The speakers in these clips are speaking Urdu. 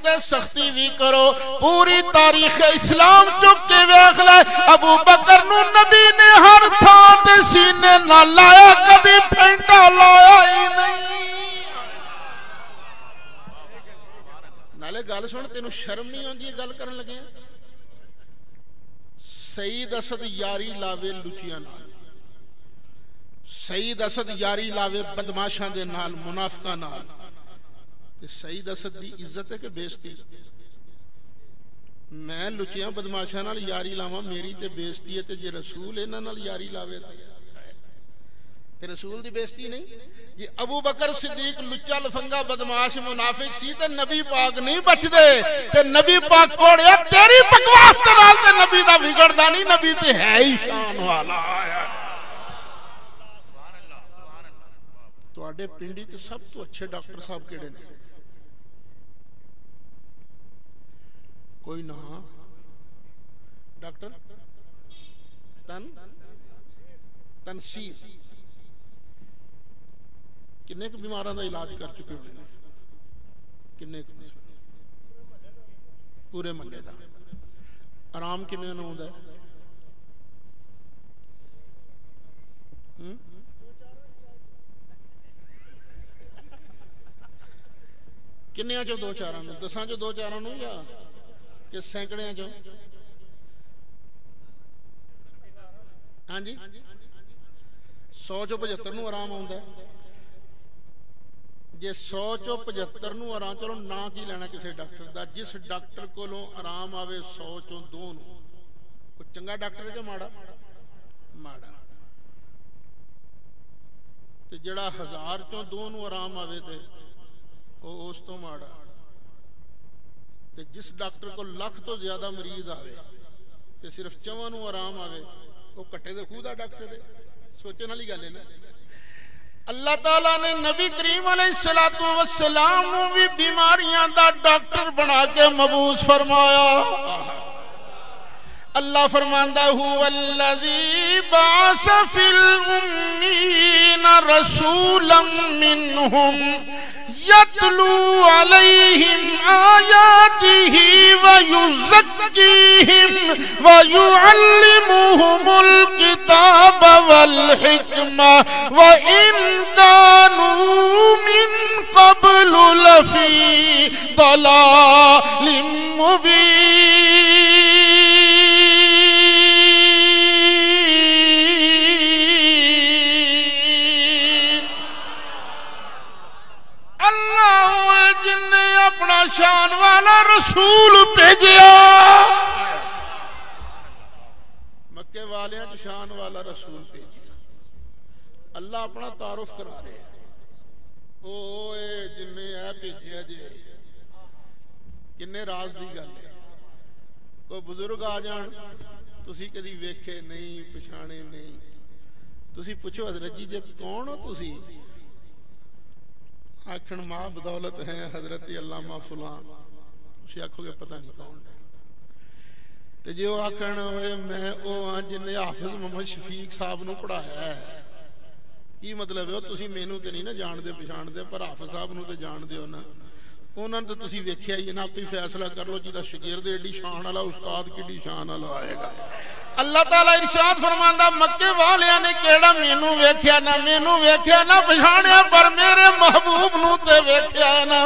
تے سختی بھی کرو. پوری تاریخ اسلام چک کے ویکھ لے ابو بکر نو نبی نے ہر تھان تے سینے نہ لایا, کدی پھینٹا لایا ہی نہیں. نالے گل سن, تینوں شرم نہیں آندی گل کرن لگے؟ سید اسد یاری لاوے لچیاں نال, سید اسد یاری لاوے بدماشاں دے نال, منافقاں نال. تے سید اسد دی عزت ہے کہ بےزتی؟ میں لچیاں بدماشاں نال یاری لاواں, میری تے بےزتی ہے. تے جے رسول انہاں نال یاری لاوے تے رسول دی بےزتی نہیں؟ جی ابو بکر صدیق لچا لفنگا بدماش منافق سی تے نبی پاک نہیں بچ دے. تے نبی پاک کوڑیا تیری بکواس دے نال تے نبی دا بگڑدا نہیں, نبی تے ہے ہی شان والا. تواڈے پنڈی تے سب تو اچھے ڈاکٹر صاحب کیڑے نے؟ کوئی نہ ڈاکٹر تنسیر کنے کے بیماراں دا علاج کر چکے ہوئے ہیں؟ کنے پورے محلے دا. آرام کنے نوں ہوندا ہے؟ کنیاں چو دو چاراں نوں؟ دساں چو دو چاراں نوں یا کہ سینکڑیاں چو؟ ہاں جی 100 چو 75 نوں آرام آوندا ہے. جے 100 چو 75 نوں آرام, چلو نا کی لینا کسی ڈاکٹر دا, جس ڈاکٹر کولوں آرام آوے 100 چو 2 نوں, وہ چنگا ڈاکٹر ہے کہ ماڑا؟ ماڑا. تے جڑا 1000 چو 2 نوں آرام آوے تے وہ اس تو ماڑا. تے جس ڈاکٹر کو 1,00,000 تو زیادہ مریض آوے تے صرف 4 نوں آرام آوے, وہ کٹے دے خود ڈاکٹر ہے. سوچن والی گل ہے نا. اللہ تعالیٰ نے نبی کریم علیہ السلام بھی بیماریاں دا ڈاکٹر بنا کے مبعوث فرمایا. اللہ فرماندا هو الذی بعث فی الامین رسولا منہم یتلو علیہم آیاتہ ویزکیہم ویعلمہم الکتاب والحکمہ وإن کانوا من قبل لفی ضلال مبین. اپنا شان والا رسول بھیجیا, مکے والیاں کی شان والا رسول بھیجیا. اللہ اپنا تعارف کرا رہے ہیں, او اے جن اے بھیجیا جے کنے راز دی گل ہے. کوئی بزرگ آ جان تسی کدی ویکھے نہیں, پچھانے نہیں, تسی پوچھو حضرت جی جے کون ہو تسی؟ آکھن ماں بدولت ہیں حضرت علامہ فلان. اسی آکھو گے پتہ نہیں کون ہے. تے جے وہ آکھن ہوئے میں او ہاں جن نے حافظ محمد شفیق صاحب نو پڑھایا ہے, کی مطلب ہے؟ تسی مینوں تے نہیں نا جان دے پچھان دے, پر حافظ صاحب نو تے جان دے ہو نا. انہاں نے تسی ویکھیا ہی نا, آپ ہی فیصلہ کر لو جی دا شاگرد ایڈی شان والا استاد کیڈی شان والا آئے گا. اللہ تعالیٰ ارشاد فرماندا مکے والیاں نے کیڑا مینوں ویکھیا نہ پہچانیا, پر میرے محبوب نو تے ویکھیا ہے نا.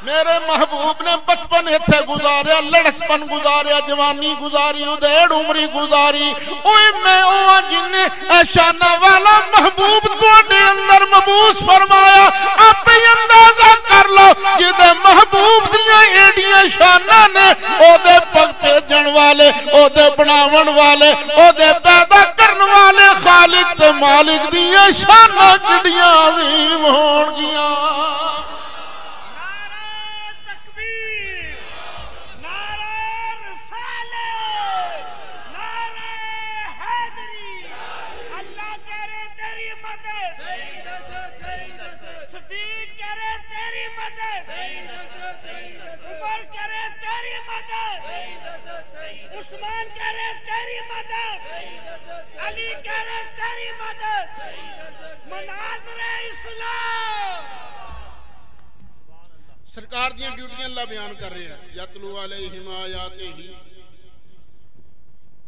میرے محبوب نے بچپن ایتھے گزاریا, لڑکپن گزاریا, جوانی گزاری, ادھیڑ عمری گزاری. اوے میں او جن نے شانہ والا محبوب تواڈے اندر مبعوث فرمایا. آپ ہی اندازہ کر لو جدے محبوب دیاں ایڈیاں شاناں نے, او دے پگ بھیجن والے, او دے بناون والے, او دے پیدا کرن والے خالق تے مالک دیاں شاناں کڈیاں عظیم ہون گیاں. عثمان کہہ رہے تیری مدد, علی کہہ رہے تیری مدد, مناظر اسلام نہیں اللہ بیان کر رہے ہیں یتلو علیہم آیاتہ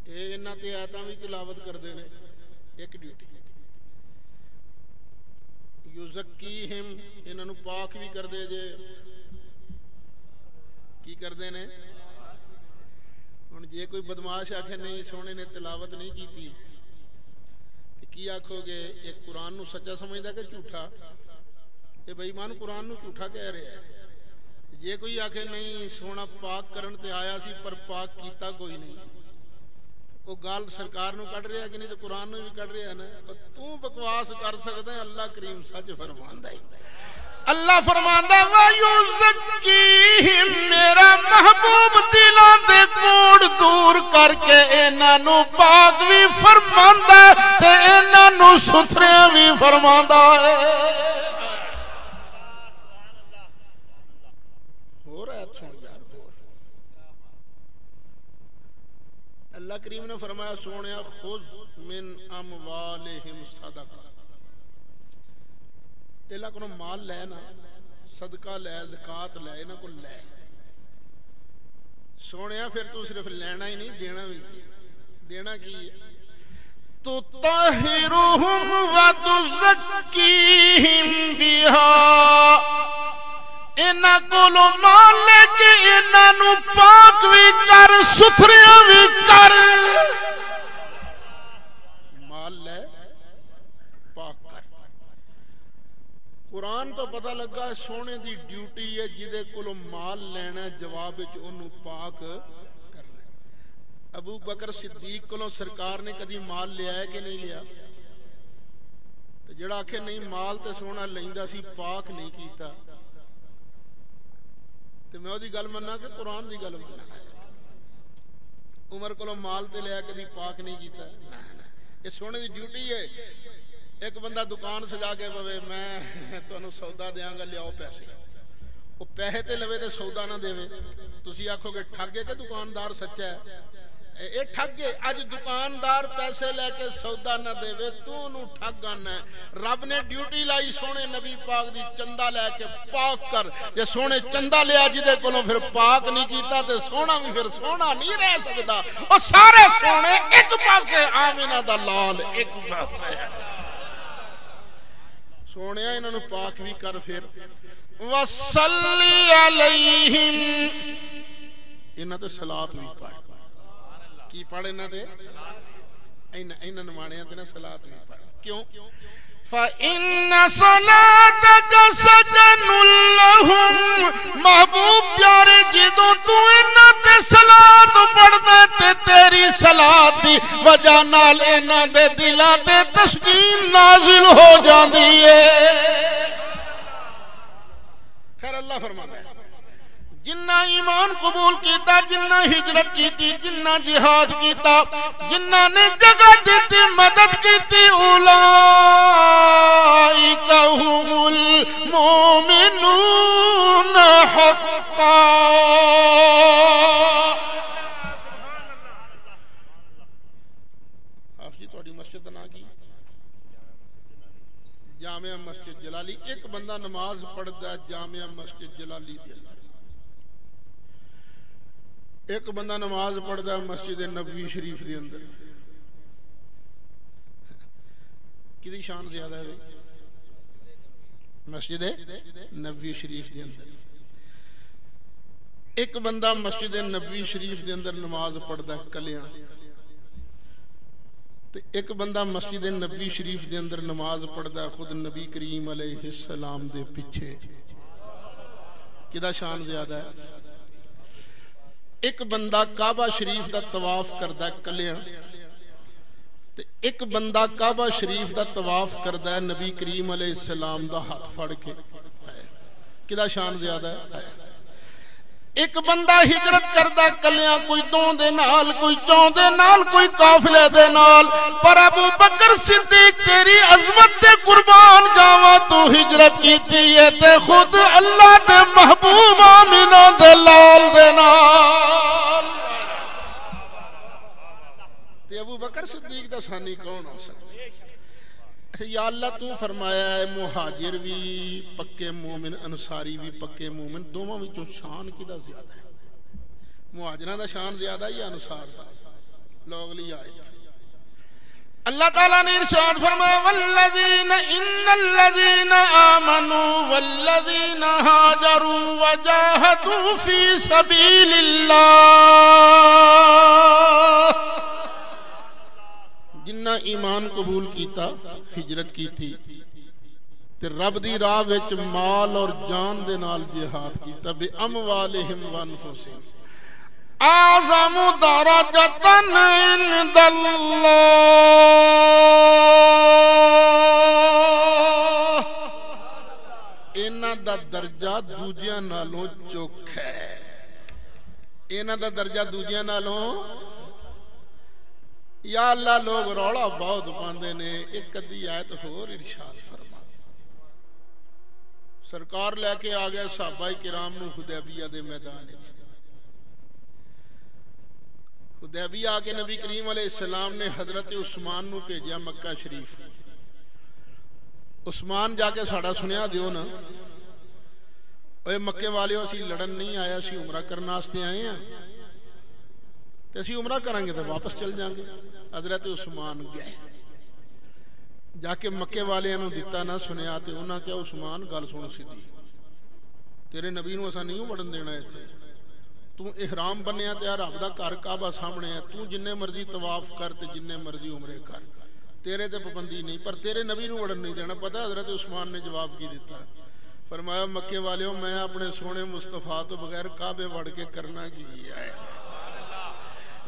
اے انہاں تے آیاتاں بھی تلاوت کردے نے ایک ڈیوٹی یزکیہم انہاں نو پاک بھی کردے جے کی کردے نے ہن جے کوئی بدماش آکھے نہیں سونے نے تلاوت نہیں کیتی تے کی آکھو گے ایک قرآن نو سچا سمجھدا کہ جھوٹا یہ بے ایمان قرآن نو جھوٹا کہہ رہے ہیں جے کوئی آکھے نہیں سونا پاک کرن تے آیا سی پر پاک کیتا کوئی نہیں وہ گال سرکار نو کٹ رہا کہ نہیں تو قرآن نو بھی کٹ رہا ہے نا تو بکواس کر سکتے ہیں اللہ کریم سچ فرماندا ہے اللہ فرماندا ہے وَيُزَكِّيهِمْ میرا محبوب دلاں دے کوڑ دور کر کے انہاں نو پاک بھی فرماندا ہے تے انہاں نو ستھرے بھی فرماندا ہے اللہ کریم نے فرمایا سونیا خذ من اموالہم صدقہ اللہ کو مال لے نا صدقہ لے زکاة لے انہاں کو لے سونیا پھر تو صرف لینا ہی نہیں دینا بھی دینا کی ہے تطہرہم وتزکیہم بہا انہاں کولو مال لے کے انہاں نو پاک بھی کر ستھریاں بھی کر مال لے پاک کر قرآن تو پتہ لگا سونے دی ڈیوٹی ہے جدے کولو مال لینا جواب وچ اونوں پاک کرنا ابو بکر صدیق کولو سرکار نے کدی مال لیا ہے کہ نہیں لیا تے جڑا آکھے نہیں مال تے سونا لیندا سی پاک نہیں کیتا تو میں دی گل مننا کہ قرآن دی گل مننا عمر کو مال تے لیا کدی پاک نہیں کیتا یہ سونے دی ڈیوٹی ہے ایک بندہ دکان سجا کے پوے میں تانوں سودا دیاں گا لیاؤ پیسے وہ پیسے تے لوے تے سودا نہ دے تسی آکھو گے ٹھگے کہ دکاندار سچا ہے اے ٹھگے اج دکاندار پیسے لے کے سودا نہ دے تو نو ٹھگانا ہے رب نے ڈیوٹی لائی سونے نبی پاک دی چندہ لے کے پاک کر جے سونے چندہ لیا جدے کولوں پھر پاک نہیں کیتا تے سونا بھی پھر سونا نہیں رہ سکدا او سارے سونے ایک پاسے آمینہ دا لال ایک پاسے سونے انہاں نو پاک بھی کر پھر وصلی علیہم انہاں تے صلاۃ بھی پڑھ کی پڑھے نہ دے اینہ نمانے تے نہ صلاۃ بھی پڑھ کیوں فَإِنَّ صَلَاتَكَ سَكَنٌ لَهُمْ محبوب پیارے جدوں تو انہاں تے صلاۃ پڑھدا تے تیری صلاۃ دی وجہ نال انہاں دے دلاں تے تسکین نازل ہو جاندی ہے خیر اللہ فرماتا ہے جنہ ایمان قبول کیتا جنہ ہجرت کیتی جنہ جہاد کیتا جنہ نے جگہ دیتی مدد کیتی اولئک هم المؤمنون حقا آپ جی توڑی مسجد نہ کی جامعہ مسجد جلالی ایک بندہ نماز پڑھتا ہے جامعہ مسجد جلالی دے ایک بندہ نماز پڑھتا ہے مسجد نبوی شریف دے اندر کدی شان زیادہ ہے مسجد نبوی شریف دے اندر ایک بندہ مسجد نبوی شریف دے اندر نماز پڑھتا ہے کلیاں ایک بندہ مسجد نبوی شریف دے اندر نماز پڑھتا ہے خود نبی کریم علیہ السلام دے پیچھے کدا شان زیادہ ہے ایک بندہ کعبہ شریف دا طواف کردا ہے کلیاں تے ایک بندہ کعبہ شریف دا طواف کردا ہے نبی کریم علیہ السلام دا ہاتھ پھڑ کے کدا شان زیادہ ہے ایک بندہ ہجرت کردا کلیاں کوئی دوں دے نال کوئی چوں دے نال کوئی قافلے دے نال پر ابو بکر صدیق تیری عظمت تے قربان جاواں تو ہجرت کیتی ہے تے خود اللہ دے محبوب آمینہ دے لال دے نال تے ابو بکر صدیق دا ثانی کون ہو سکتا یا اللہ تو فرمایا ہے مہاجر بھی پکے مومن انصاری بھی پکے مومن دونوں وچوں شان کدا زیادہ ہے مہاجراں دا شان زیادہ یا انصار دا لوگ لی آیت اللہ تعالیٰ نے ارشاد فرمایا والذین ان الذین آمنوا والذین ہاجروا وجاہدوا فی سبیل اللہ جنہ ایمان قبول کیتا ہجرت کی تھی تے رب دی راہ وچ مال اور جان دے نال جہاد کیتا بے اموالہم وانفسہم اعظم درجۃ عند اللہ انہاں دا درجہ دوجیاں نالوں چوکھا ہے انہاں دا درجہ دوجیاں نالوں یا اللہ لوگ روڑا بہت پاندے نے ایک ادھی آیت ہور ارشاد فرما سرکار لے کے آ گیا صحابہ کرام نو حدیبیہ دے میدان حدیبیہ آ کے نبی کریم علیہ السلام نے حضرت عثمان نو بھیجیا مکہ شریف عثمان جا کے ساڑا سنیا دیو نا اے مکے والے اسی لڑن نہیں آیا اسی عمرہ کرنا واسطے آئے ہیں تے اسی عمرہ کریں گے تو واپس چل جائیں گے حضرت عثمان گئے جا کے مکے والے انہوں دیتا نہ سنیا تے انہاں کیا عثمان گل سن سی دی تیرے نبی نو اسا نہیں بڑھن دینا ہے تھے تو احرام بنیا تے رب دا گھر کعبہ سامنے ہے تو جننے مرضی طواف کر تے جننے مرضی عمرے کر تیرے تے پابندی نہیں پر تیرے نبی نو وڑن نہیں دینا پتہ حضرت عثمان نے جواب کی دیتا فرمایا مکے والیوں میں اپنے سونے مصطفیٰ تو بغیر کعبے وڑ کے کرنا کی ہے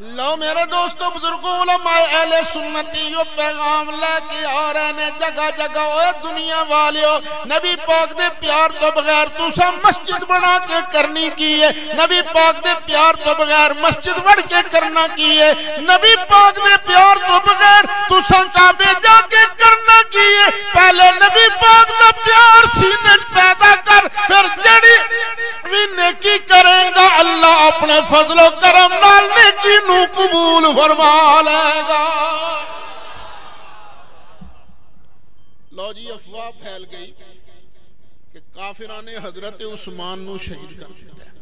لو میرے دوستو بزرگوں علماء اہل سنتیوں پیغام لے کے آ رہے نے جگہ جگہ اوے دنیا والیوں نبی پاک دے پیار تو بغیر تسا مسجد بنا کے کرنی کی ہے نبی پاک دے پیار تو بغیر مسجد بڑھ کے کرنا کی ہے نبی پاک دے پیار تو بغیر تسا کعبے جا کے کرنا کی ہے پہلے نبی پاک دا پیار سینے پیدا کر پھر جڑی بھی نیکی کریں گا اللہ اپنے فضل و کرم نال نیکی نو قبول فرما لے گا لو جی افواہ پھیل گئی کہ کافران نے حضرت عثمان نو شہید کر دیتا ہے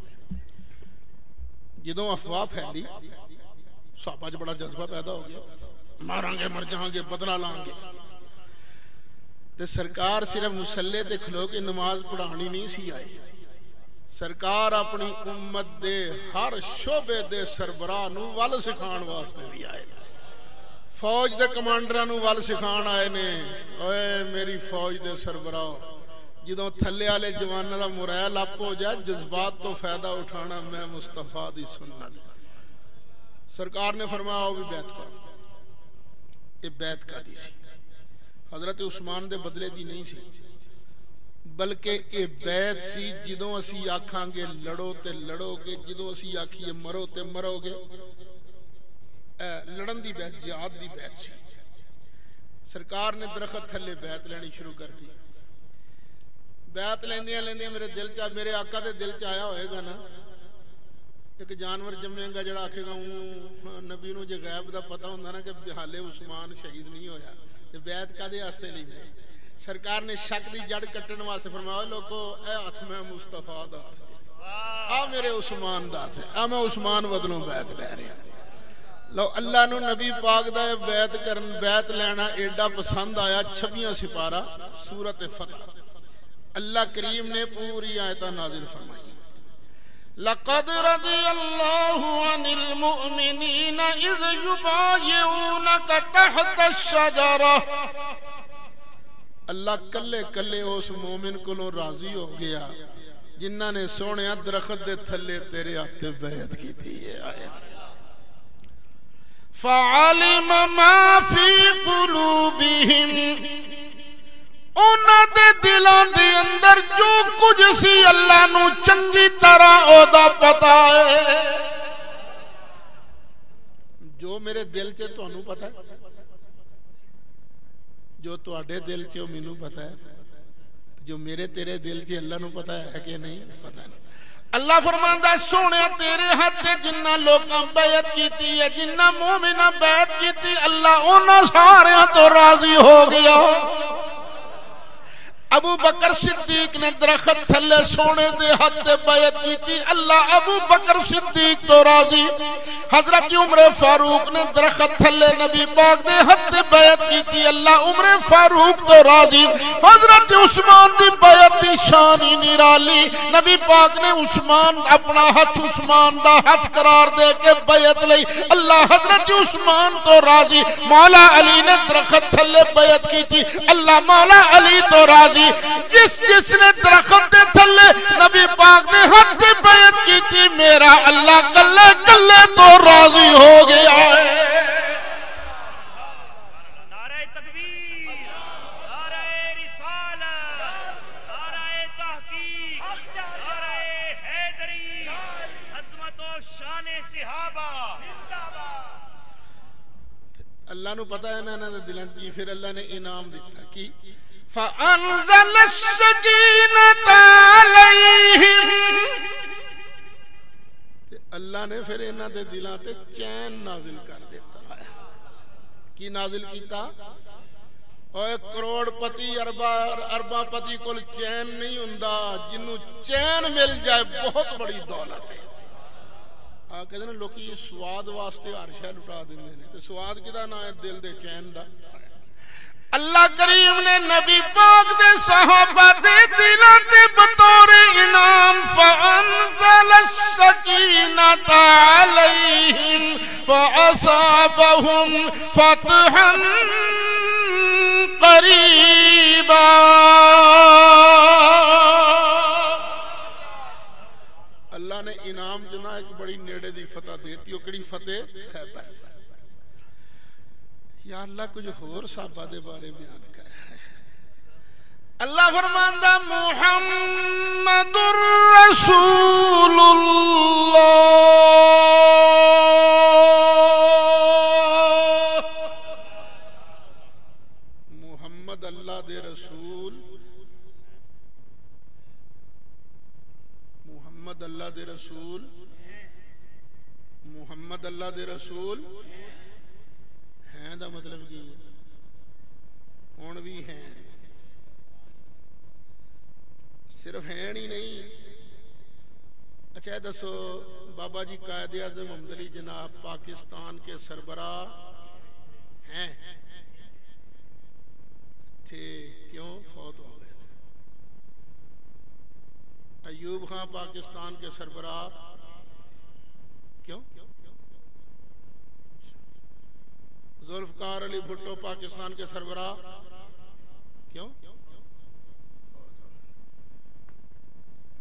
جدوں افواہ پھیلی صحابہ جو بڑا جذبہ پیدا ہو گیا ماران گے مر جائیں گے بدلہ لائیں گے تے سرکار صرف مسلح تے کھلو کے نماز پڑھانی نہیں سی آئے سرکار اپنی امت دے ہر شعبے دے سربراہ نو ول سکھان واسطے بھی آئے فوج دے کمانڈراں نو ول سکھان آئے نے اوے میری فوج دے سربراہ جدوں تھلے والے جواناں دا مرائل اپ ہو جائے جذبات تو فائدہ اٹھانا میں مصطفیٰ دی سنت سرکار نے فرمایا او بھی بیعت کرو یہ بیعت کا دی سی حضرت عثمان دے بدلے دی نہیں سی بلکہ اے بیعت سی جدوں اسی آکھاں گے لڑو تے لڑو گے جدوں اسی آکھیے مرو تے مرو گے لڑن دی بیعت جہاد دی بیعت سی سرکار نے درخت تھلے بیعت لینی شروع کر دی بیعت لیندیاں لیندیاں میرے دل چاہ میرے آقا دے دل چاہیا ہوئے گا نا ایک جانور جمیں گا جڑا آکھے گا نبی نو جے غیب دا پتہ ہوندا نا کہ حالے عثمان شہید نہیں ہویا تے بیعت کا دے واسطے لئی سرکار نے شک دی جڑ کٹن واسطے فرمایا لوگو اے ہاتھ میں مصطفیٰ دا آ میرے عثمان دا سے آ میں عثمان بدلوں بیعت لے رہا لو اللہ نو نبی پاک دا بیعت کرن بیعت لینا ایڈا پسند آیا 26 سپارہ سورۃ فتح اللہ کریم نے پوری آیتہ نازل فرمائی لقد رضی اللہ عن المؤمنین اذ یبایعونک تحت الشجرہ اللہ کلے کلے اس مومن کو راضی ہو گیا جنہاں نے سونے درخت دے تھلے تیرے آتے بیعت کی تھی یہ آیت فعلم ما فی قلوبہم انہاں دے دلان دے اندر جو کچھ سی اللہ نو چنگی طرح او دا پتا ہے جو میرے دل چے تو انہوں پتا ہے جو تو اڈے دل چے مینوں پتا ہے جو میرے تیرے دل چے اللہ نو پتا ہے کہ نہیں پتا ہے اللہ فرماندا سونے تیرے ہاتھ جنہ لوکاں بیعت کیتی ہے جنہ مومناں بیعت کیتی اللہ انہاں ساریاں تو راضی ہو گیا ابو بکر صدیق نے درخت تھلے سونے دے ہاتھ بیعت کیتی اللہ ابو بکر صدیق تو راضی حضرت عمر فاروق نے درخت تھلے نبی پاک دے ہاتھ بیعت کیتی اللہ عمر فاروق تو راضی حضرت عثمان دی بیعت دی شان ہی نرالی نبی پاک نے عثمان اپنا ہاتھ عثمان دا ہاتھ قرار دے کے بیعت لئی اللہ حضرت عثمان تو راضی مولا علی نے درخت تھلے بیعت کیتی اللہ مولا علی تو راضی جس نے درخت دے تھلے نبی پاک نے ہاتھ بیعت کی تھی میرا اللہ کلے کلے تو راضی ہو گیا ہے نعرہ تکبیر نعرہ رسالت نعرہ تحقیق نعرہ حیدری عظمت و شان صحابہ اللہ نو پتہ ہے نا دلان کی پھر اللہ نے انعام دیتا کی فَأَنزَلَ السَّكِينَةَ عَلَيْهِمْ اللہ نے پھر انہاں دے دلاں تے چین نازل کر دیتا ہے کی نازل کیتا اوے کروڑ پتی ارباں پتی کول چین نہیں ہوندا جنوں چین مل جائے بہت بڑی دولت ہے کہتے ہیں لوکی سواد واسطے ہر شے لٹا دیندے نے تے سواد کدا نہ ہے دل دے چین دا اللہ کریم نے نبی پاک دے صحابہ دے دلاں تے بطور انعام فانزل السکینۃ علیہم فاصابہم فتحا قریبا اللہ نے انعام جنا ایک بڑی نیڑے دی فتح دیتی وہ کڑی فتح خیبر یا اللہ کچھ اور صحابہ دے بارے بیان کر رہا ہے اللہ فرماندا محمد رسول اللہ محمد اللہ دے رسول محمد اللہ دے رسول محمد اللہ دے رسول ہیں دا مطلب کی ہون بھی ہیں صرف ہیں ہی نہیں اچھا دسو بابا جی قائد اعظم محمد علی جناب پاکستان کے سربراہ ہیں تھے کیوں فوت ہو گئے ایوب خان پاکستان کے سربراہ کیوں ذوالفقار علی بھٹو پاکستان کے سربراہ کیوں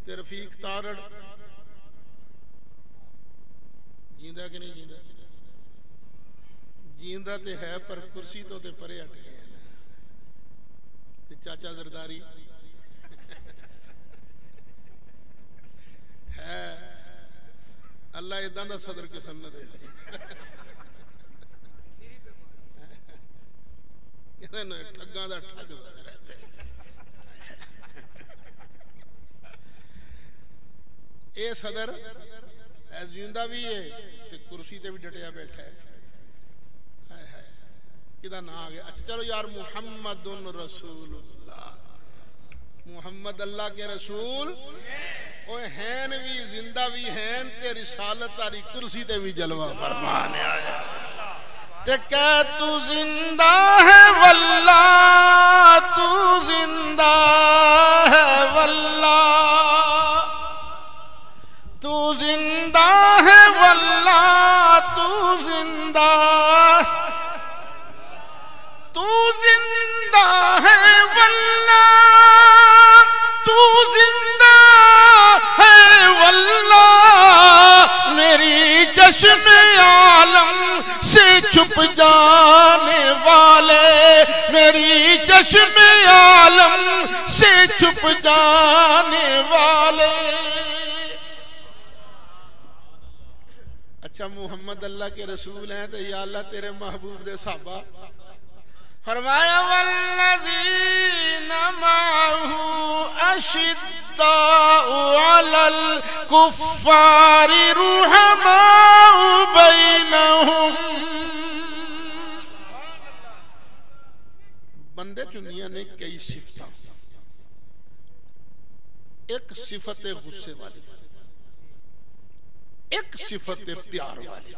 تے رفیق تارڑ جیندہ کہ نہیں جیندہ جیندہ تے ہے پر کرسی تو تے پرے ہٹ گئے تے چاچا زرداری ہے اللہ ادھاں دا صدر قسم نہ دے ٹھگاں دا ٹھگ رہتے اے صدر زندہ بھی ہے تے کرسی تے بھی ڈٹیا بیٹھا ہے کدا نہ آ گیا اچھا چلو یار محمد رسول اللہ محمد اللہ کے رسول اوے ہیں بھی زندہ بھی ہیں تے رسالت والی کرسی تے بھی جلوہ فرمانے آیا تے کہ تو زندہ ہے واللہ تو زندہ ہے واللہ تو زندہ ہے واللہ تو زندہ ہے واللہ تو زندہ ہے واللہ میری چشم عالم سے چھپ جانے والے میری چشم عالم سے چھپ جانے والے اچھا محمد اللہ کے رسول ہیں تو یا اللہ تیرے محبوب دے صحابہ فرمایا والذین معه اشد اشداء علی الکفار رحماء بینہم. بندے چنیا نے کئی صفتیں. ایک صفت غصے والی, ایک صفت پیار والی.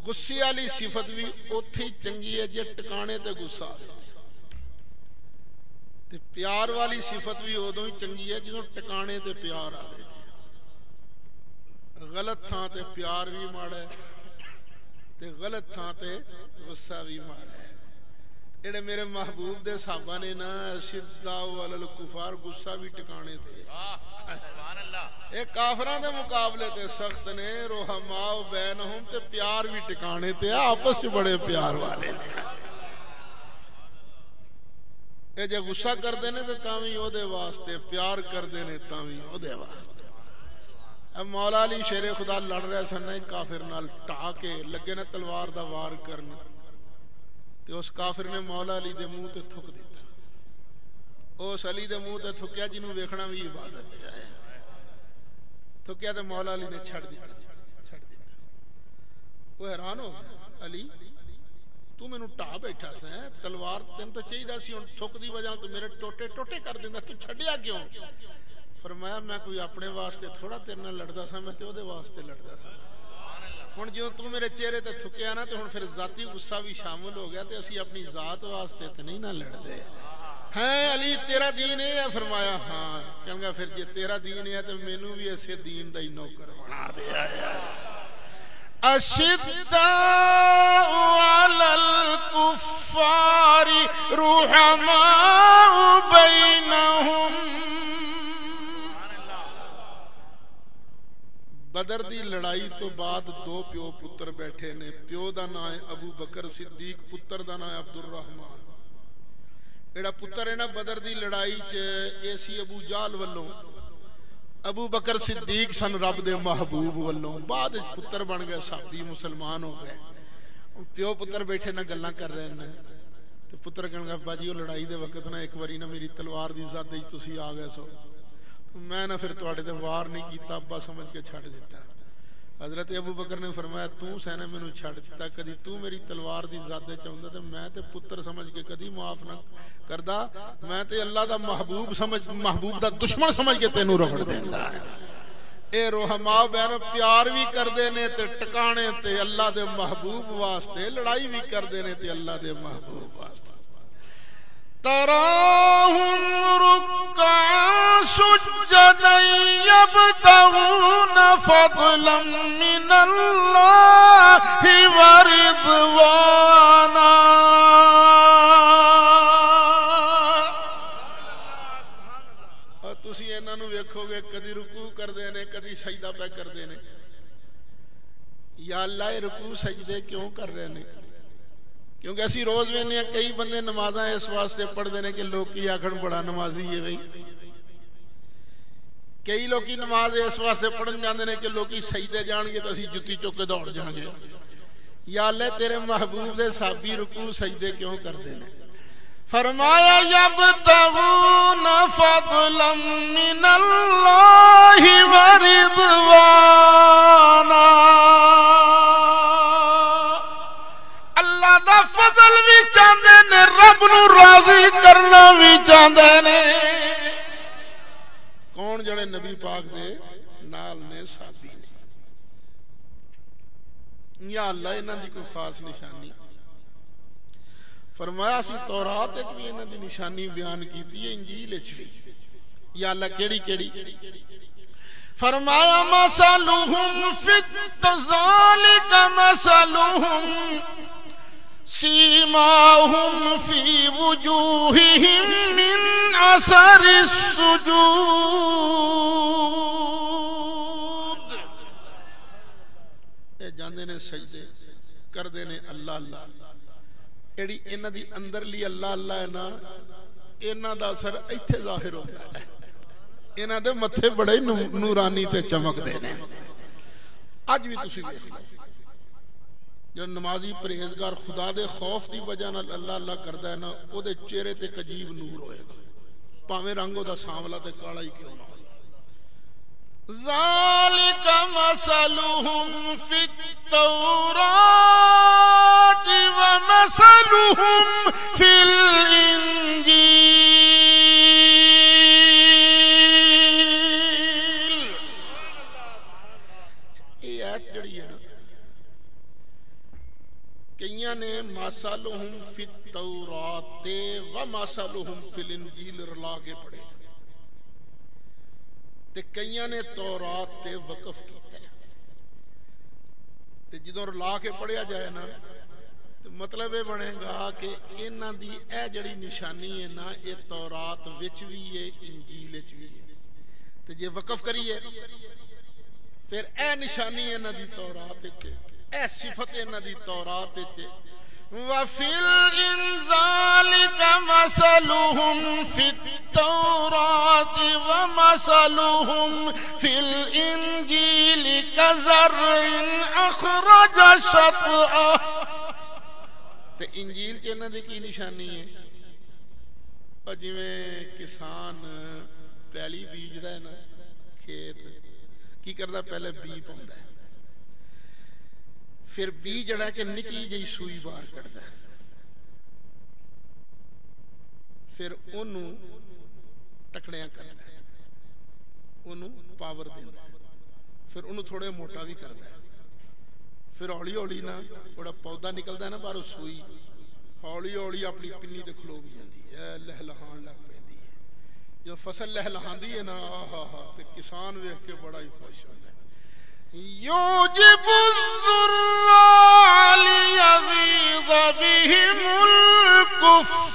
غصے والی صفت بھی اوتھے چنگی ہے جے ٹکانے تے غصہ آئے, تے پیار والی صفت بھی ادوں ہی چنگی ہے جدوں ٹکانے تے پیار آئے. غلط تھاں تے پیار بھی ماڑا ہے تے غلط تھاں تے غصہ بھی ماڑا ہے. جڑے میرے محبوب دے صحابہ نے نا شداء علی الکفار, غصہ بھی ٹکانے تے. اے کافراں دے مقابلے تے سخت نے, رحماء بینہم تے پیار بھی ٹکانے تے, آپس وچ بڑے پیار والے نے. اے جے غصہ کردے نے تے تاں وی او دے واسطے, پیار کردے نے تاں وی او دے واسطے. اب مولا علی شیر خدا لڑ رہے سن کافر نال, ٹا کے لگے نے تلوار دا وار کرن, تے اس کافر نے مولا علی دے منہ تے تھک دیتا. اس علی دے منہ تے تھکیا جنوں ویکھنا بھی عبادت ہے. تھکیا تے مولا علی نے چھڑ دیتا. وہ حیران ہو گیا, علی تو مینوں ٹا بیٹھا سا, تلوار تین تو چاہیے سی, ہن تھک دی وجہ تو میرے ٹوٹے ٹوٹے کر دیندا, تو چھڈیا کیوں؟ فرمایا میں کوئی اپنے واسطے تھوڑا تیرے نال لڑدا سا, میں تے اودے واسطے لڑدا سا. ہن جو تو میرے چہرے تے تھکیا نا, تے ہن پھر ذاتی غصہ بھی شامل ہو گیا, تے اسی اپنی ذات واسطے تے نہیں نہ لڑدے. ہیں علی تیرا دین ہے؟ فرمایا ہاں. کہن گا پھر جے تیرا دین ہے تے مینوں بھی ایسے دین دا ہی نوکر بنا دے. اشداء علی الکفار رحماء بینہم. بدر دی لڑائی تو بعد دو پیو پتر بیٹھے نے. پیو دا نام ہے ابو بکر صدیق, پتر دا نام ہے عبد الرحمن. ایڑا پتر ہے نا بدر دی لڑائی چ ایسی ابو جال والوں, ابو بکر صدیق سن رب دے محبوب والوں, بعد پتر بن گئے, صحابی مسلمان ہو گئے. پیو پتر بیٹھے نہ گلاں کر رہے ہیں, تے پتر کہن گا باجی وہ لڑائی دے وقت نا ایک واری نا میری تلوار دی زد وچ تسی آ گئے سو, میں نہ پھر تواڈے تے وار نہیں کیتا, ابا سمجھ کے چھڈ دیتا. حضرت ابو بکر نے فرمایا تو سینے مینوں چھڈ دیتا, کدی تو میری تلوار دی زد وچ آوندا تے میں تے پتر سمجھ کے کدی معاف نہ کردا, میں تے اللہ دا محبوب سمجھ, محبوب دا دشمن سمجھ کے تینوں رگڑ دیندا. اے رحماء بین پیار بھی کردے نے تے ٹکانے تے اللہ دے محبوب واسطے, لڑائی بھی کردے نے تے اللہ دے محبوب واسطے. تراہم رکعا سجدا یبتغون فضلا من اللہ ورضوانا. تسی انہاں نوں ویکھو گے کدی رکوع کردے نے, کدی سجدہ پہ کردے نے. یا اللہ رکوع سجدے کیوں کر رہے نے؟ کیونکہ اسی روز وینے کئی بندے نمازاں اس واسطے پڑھ دے نے کہ لوگ کی آکھن بڑا نمازی ہے بھائی. کئی لوگ کی نماز اس واسطے پڑھن جاندے نے کہ لوگ سجدے جان گے تو اسی جتی چک کے دوڑ جان گے. یا اللہ تیرے محبوب دے صحابی رکوع سجدے کیوں کر دے نے؟ فرمایا یبتغون فضلا من اللہ ورضوانا. اللہ دا فضل بھی چاہتے نے, رب نو راضی کرنا بھی چاہتے نے. کون جڑے نبی پاک دے نال نے صحابی نے. یا اللہ انہاں دی کوئی خاص نشانی فرمایا سی تورات ایک بھی انہاں دی نشانی بیان کیتی ہے, انجیل وچ بھی. یا اللہ کیڑی کیڑی؟ فرمایا مثلہم فی ذالک مثلہم سیماہم فی وجوہہم من اثر السجود. اے جاندے نے سجدے کردے نے اللہ اللہ, ایڑی انہاں دی اندرلی اللہ اللہ ہے نا, انہاں دا اثر ایتھے ظاہر ہوتا ہے. انہاں دے متھے بڑے نورانی تے چمک دے نے. اج بھی تسی ویکھ لو جو نمازی پرہیزگار خدا دے خوف دی وجہ نال اللہ اللہ کردا ہے نا, او دے چہرے تے عجیب نور ہوئے گا. ਭਾਵੇਂ ਰੰਗ ਉਹਦਾ ਸਾਂਵਲਾ ਤੇ ਕਾਲਾ ਹੀ ਕਿਉਂ ਨਾ ਹੋਵੇ। ذَلِكَ مَثَلُهُمْ فِي التَّوْرَاةِ وَمَثَلُهُمْ فِي الْإِنجِيلِ۔ یہ آیت جڑی ہے نا، کئیاں نے مَثَلُهُمْ فِي التَّوْرَاةِ وَمَثَلُهُمْ فِي الْإِنجِيلِ رلا کے پڑھے، تے کئیاں نے تورات تے وقف کیتا ہے۔ تے جدوں رلا کے پڑھیا جائے نا تے مطلب یہ بنے گا کہ انہاں دی اے جڑی نشانی ہے نا، یہ تورات وچ بھی ہے، انجیل وچ بھی ہے۔ تے جے وقف کریے پھر اے نشانی انہاں دی تورات وچ، اے صفت انہاں دی تورات وچ۔ وَفِي الْإِنْزَالِكَ مَثَلُهُمْ فِي التَّوْرَاةِ وَمَثَلُهُمْ فِي الْإِنْجِيلِ كَزَرْعٍ أَخْرَجَ شَطْأَهُ۔ تے انجیل چ انہاں دی کی نشانی ہے؟ اور جویں کسان پیلی بیجدا ہے نا، کھیت کی کردا، پہلے بی پاوندا ہے، پھر بی جڑا ہے کہ نکی جی سوئی باہر کڑدا ہے، پھر انہوں تکڑیاں کردا ہے، انہوں پاور دیندا ہے، پھر انہوں تھوڑے موٹا بھی کردا ہے، پھر ہولی ہولی نا بڑا پودا نکلدا ہے نا باہروں، سوئی ہولی ہولی اپنی پنی تے کھلو بھی جاندی ہے، لہلہان لگ پیندی ہے۔ جو فصل لہلہاندی ہے نا، آہا تے کسان ویکھ کے بڑا ہی خوش ہوندا ہے۔ يُعْجِبُ الزُّرَّاعَ لِيَغِيظَ بِهِمُ الْكُفَّارَ۔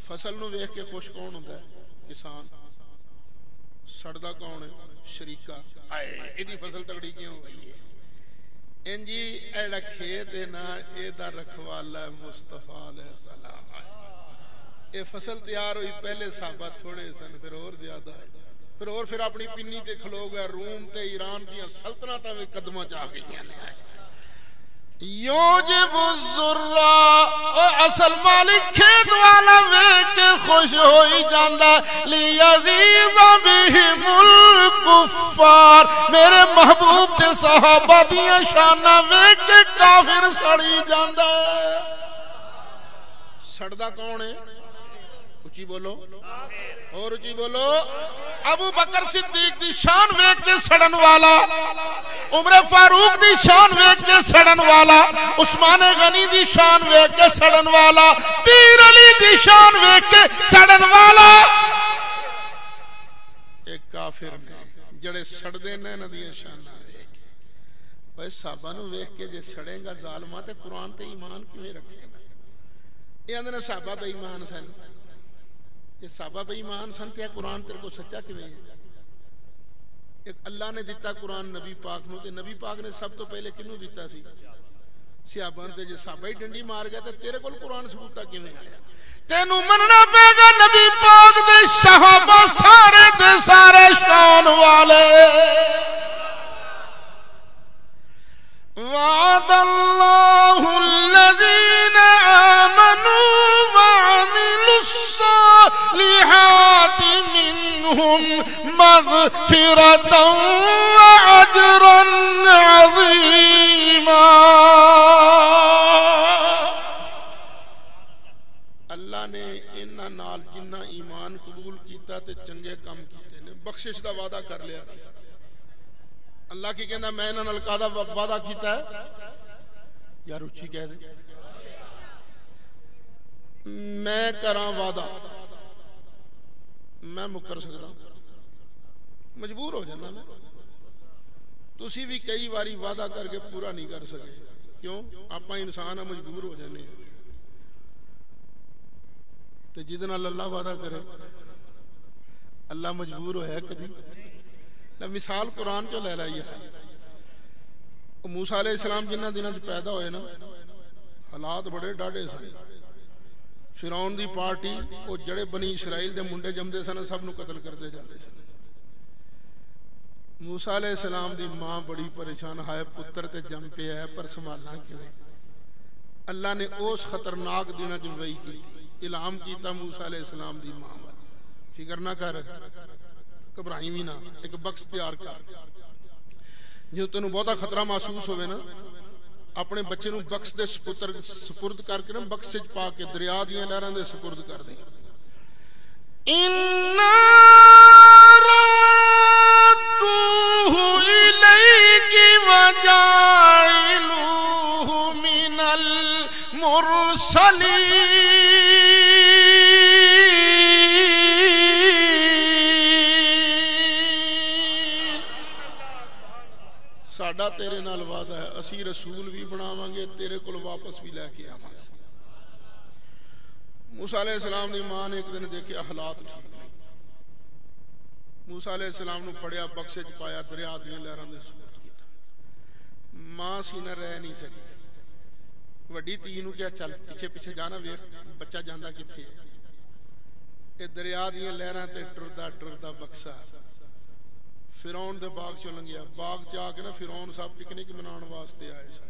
فصل نو ویکھ کے خوش کون ہوندا ہے؟ کسان۔ سڑدا کون ہے؟ شریکا، آئے ایڈی فصل تگڑی کیوں ہو گئی ہے؟ انجی ایڑا کھیت ہے نا، ایدہ رکھوالا ہے مصطفیٰ علیہ السلام۔ یہ فصل تیار ہوئی، پہلے صحابہ تھوڑے سن، پھر اور زیادہ ہے، پھر اپنی پنی تے کھلو گئے، روم تے ایران دیاں سلطنتاں میں قدمہ چاہ گئیاں نے۔ يُعْجِبُ الزُّرَّاعَ، او اصل مالک کھیت والا ویکھ کے خوش ہوئی جاندا، لِيَغِيظَ بِهِمُ الْكُفَّارَ۔ میرے محبوب تے صحابہ دیاں شاناں ویکھ کے کافر سڑی جاندا۔ سڑدا کون ہے؟ اچھی بولو اور اچھی بولو۔ ابو بکر صدیق دی شان ویکھ کے سڑن والا، عمر فاروق دی شان ویکھ کے سڑن والا، عثمان غنی دی شان ویکھ کے سڑن والا، پیر علی دی شان ویکھ کے سڑن والا۔ ایک کافر نے جڑے سڑدے نے نہ دی شانہ ویکھ کے، بھائی صحابہ نو ویکھ کے جے سڑیں گا ظالمہ تے قرآن تے ایمان کیویں رکھے گا؟ یہ اندر صحابہ بے ایمان سن، یہ صحابہ بے ایمان سن تے قرآن تیرے کو سچا کیویں ہے؟ ایک اللہ نے دیتا قرآن نبی پاک نو، تے نبی پاک نے سب تو پہلے کنو دیتا سی؟ صحابہ تے جے صحابہ ہی ڈنڈی مار گیا تے تیرے کول قرآن ثبوتا کیویں آیا؟ تینوں مننا پے گا نبی پاک دے صحابہ سارے دے سارے شان والے۔ وعد اللہ الذین آمنوا وعملوا الصالحات منہم مغفرۃ واجرا عظیما۔ اللہ نے انہاں نال جنہ ایمان قبول کیتا تے چنگے کام کیتے نے بخشش دا وعدہ کر لیا۔ اللہ کی کہنا میں انہاں نال کہدا وعدہ کیتا ہے؟ یار اچھی کہہ دے، میں کراں وعدہ، میں مکر سکتا، مجبور ہو جانا میں۔ تسی بھی کئی باری وعدہ کر کے پورا نہیں کر سکے، کیوں؟ آپا انسان ہیں، مجبور ہو جانے ہیں۔ تے جدن اللہ وعدہ کرے اللہ مجبور ہویا کدی؟ مثال قرآن چو لے لائی ہے۔ موسیٰ علیہ السلام جنہ دنوں پیدا ہوئے نا، حالات بڑے ڈاڑے سن۔ فرعون دی پارٹی وہ جڑے بنی اسرائیل دے منڈے جمدے سن سب نو قتل کرتے جاندے سن۔ موسیٰ علیہ السلام دی ماں بڑی پریشان، ہائے پتر تے جم پہ ہے پر سنبھالنا کیویں؟ اللہ نے اس خطرناک دن چ وحی کی اعلام کیتا موسیٰ علیہ السلام دی ماں وال فکر نہ کر گھبرائی بھی نہ ایک بخش تیار کر جو تینوں بہتا خطرہ محسوس ہوئے نا اپنے بچے نو بخش دے سپرد کر کے نا بخش وچ پا کے دریا دیاں لہراں دے سپرد کر دیں اِنَّا رَادُّوهُ إِلَيْكِ وَجَاعِلُوهُ مِنَ الْمُرْسَلِينَ ساڈا تیرے نال وعدہ ہے اسی رسول بھی بناواں گے تیرے کول واپس بھی لے کے آواں گے موسیٰ علیہ السلام نے ماں نے ایک دن دیکھے حالات ٹھیک نہیں موسیٰ علیہ السلام نے پڑھیا بکسے چ پایا دریا دیاں لہراں دے سپرد کیتا ماں سی نہ رہ نہیں سکی وڈی تی نو کیا چل پیچھے پیچھے جانا ویکھ بچہ جاندا کتھے اے دریا دیاں لہراں تے ٹردا ٹردا بکسا فرعون دے باغ چوں لنگیا باغ چ آ کے نا فرعون صاحب پکنک مناਉਣ واسطے آئے سن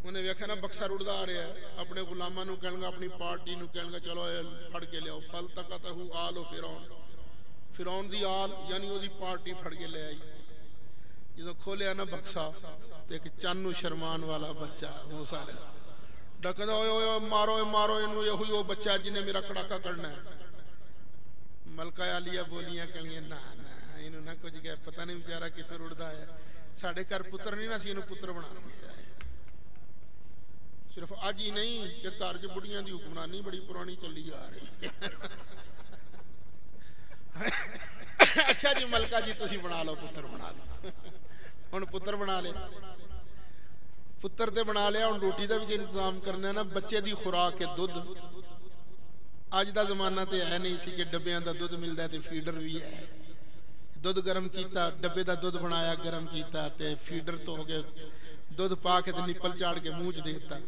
انہیں ویکھیا نا بکسا رڑدا آ رہا ہے اپنے غلاماں نو کہن گا اپنی پارٹی نو کہن گا چلو اے پھڑ کے لیاؤ فلتقطہ آل فرعون دی آل یعنی او دی پارٹی پھڑ کے لے آئی جدوں کھولیا نا بکسا تے ایک چانو شرمان والا بچہ موسیٰ علیہ ڈکدا اوئے مارو اینو یہ ہوئی او بچہ جنے میرا کڑاکا کرنا ہے ملکہ عالیہ بولیاں کہنیاں نہ اینو نہ کچھ کہ پتہ نہیں بیچارہ کتھوں رڑدا ہے ساڈے گھر پتر نہیں نا سی اینو پتر بنا دیں صرف آج ہی نہیں کہ گھر چ بڑیاں دی حکمرانی بڑی پرانی چلی آ رہی اچھا جی ملکہ جی تسی بنا لو پتر بنا لو ہن پتر بنا لے پتر تے بنا لیا ہن روٹی دا بھی انتظام کرنا ہے نا بچے دی خوراک ہے دودھ اج دا زمانہ تے ہے نہیں سی کہ ڈبیاں دا دودھ ملدا ہے تے فیڈر بھی ہے دودھ گرم کیتا ڈبے دا دودھ بنایا گرم کیتا تے فیڈر تو ہو کے دودھ پا کے تے نپل چاڑ کے منہ چ دیتا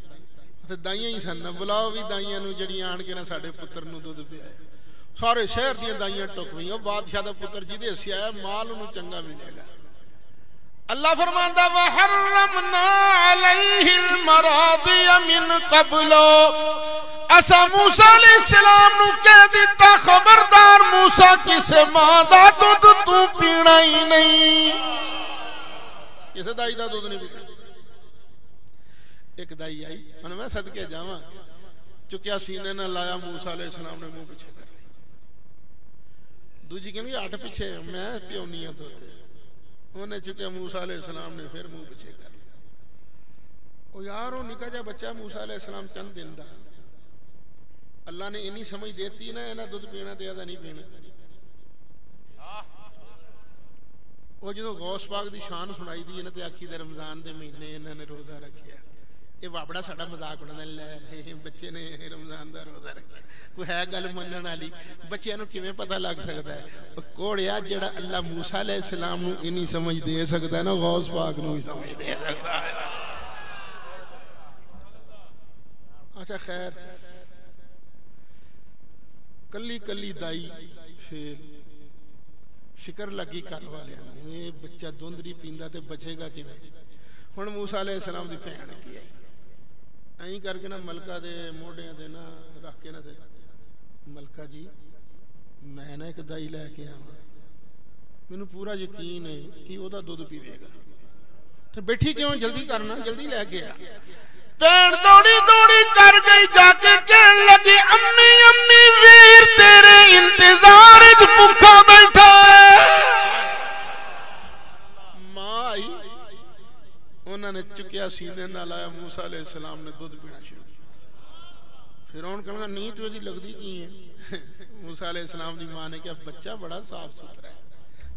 تے دائیاں ہی سن بلاؤ بھی دائیاں نو جڑیاں آن کے نا ساڈے پتر نو دودھ پیا سارے شہر دیاں دائیاں ٹک پئیاں بادشاہ دا پتر جدے سی آیا مال انہوں چنگا ملے گا اللہ فرماندا وحرمنا علیہ المراضی من قبل اسا موسیٰ علیہ السلام نو کہہ دیتا خبردار موسیٰ کسے ماں دا دودھ تو پینا ہی نہیں کسے دائی دا دودھ نہیں پینا ایک دائی آئی انہوں میں صدقے جاواں چکیا سینے نہ لایا موسیٰ علیہ السلام نے منہ پیچھے کر لی دوجی کہنے آٹھ پیچھے میں پیونی ہوں دودھ انہیں چکیا موسیٰ علیہ السلام نے پھر منہ پیچھے کر لی او یار وہ نکا جا بچہ موسیٰ علیہ السلام چند دن دا اللہ نے انہی سمجھ دیتی نا انہا دودھ پینا دیا دا نہیں پینا وہ جدو غوث پاک دی شان سنائی دی انہا تے آکھی دے رمضان دے مہینے انہا نے روزہ رکھیا یہ وابڑا ساڑا مذاق اڑنا لے بچے نے رمضان دا روزہ رکھیا کوئی ہے گل منن والی بچے نو کیویں پتہ لگ سکتا ہے کوڑیا جڑا اللہ موسیٰ علیہ السلام نو انہی سمجھ دے سکتا ہے نا غوث پاک نو ہی سمجھ دے سکتا ہے اچھا خیر کلی کلی دائی پھر فکر لگی کر والے یہ بچہ دھندری پیندا تے بچے گا کیویں ہن موسیٰ علیہ السلام دی بہن کی آئی این کر کے نا ملکہ دے موڑیاں دے نا رکھ کے نا سے ملکہ جی میں نا ایک دائی لے کے آواں مینوں پورا یقین ہے کہ وہ دا دودھ پیوے گا تو بیٹھی کیوں جلدی کرنا جلدی لے کے آ پین دوڑی دوڑی کر گئی جا کے کہن لگی امی امی ویر تیرے انتظار وچ بھوکا بیٹھا ہے ماں آئی انہوں نے چکیا سینے نہ لایا موسیٰ علیہ السلام نے دودھ پینا شروع کیا فرعون کہنا نہیں تو یہ لگدی کی ہے موسیٰ علیہ السلام دی ماں نے کہا بچہ بڑا صاف ستھرا ہے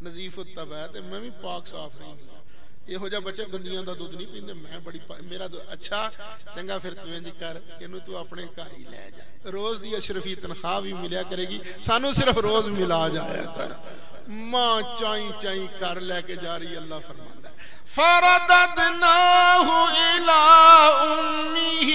نظیف الطبع ہے میں بھی پاک صاف نہیں ہوں یہ ہو جا بچے گندیاں دا دودھ نہیں پیندے میں بڑی میرا اچھا چنگا پھر تو انج کر اینو تو اپنے گھر ہی لے جا روز دی اشرفی تنخواہ بھی ملیا کرے گی سانو صرف روز ملا جایا کر ماں چائیں چائیں کر لے کے جا رہی اللہ فرماندا ہے فرددناه إلى أمه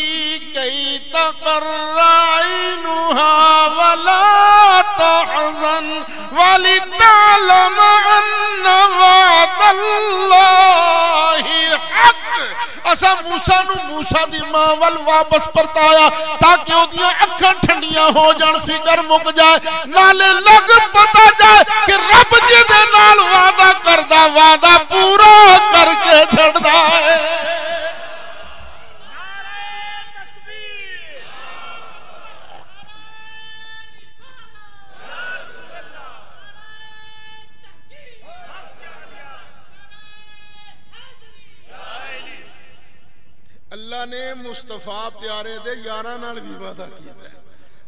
كي تقر عينها ولا تحزن ولتعلم أن وعد الله حق اسا موسیٰ نو موسیٰ دی ماں وال واپس پرتایا تاکہ او دیاں اکھاں ٹھنڈیاں ہو جان فکر مک جائے نالے لگ پتا جائے کہ رب جی دے نال وعدہ کردہ وعدہ پورا کر کے چھڑدا ہے اللہ نے مصطفیٰ پیارے دے یاراں نال بھی وعدہ کیا ہے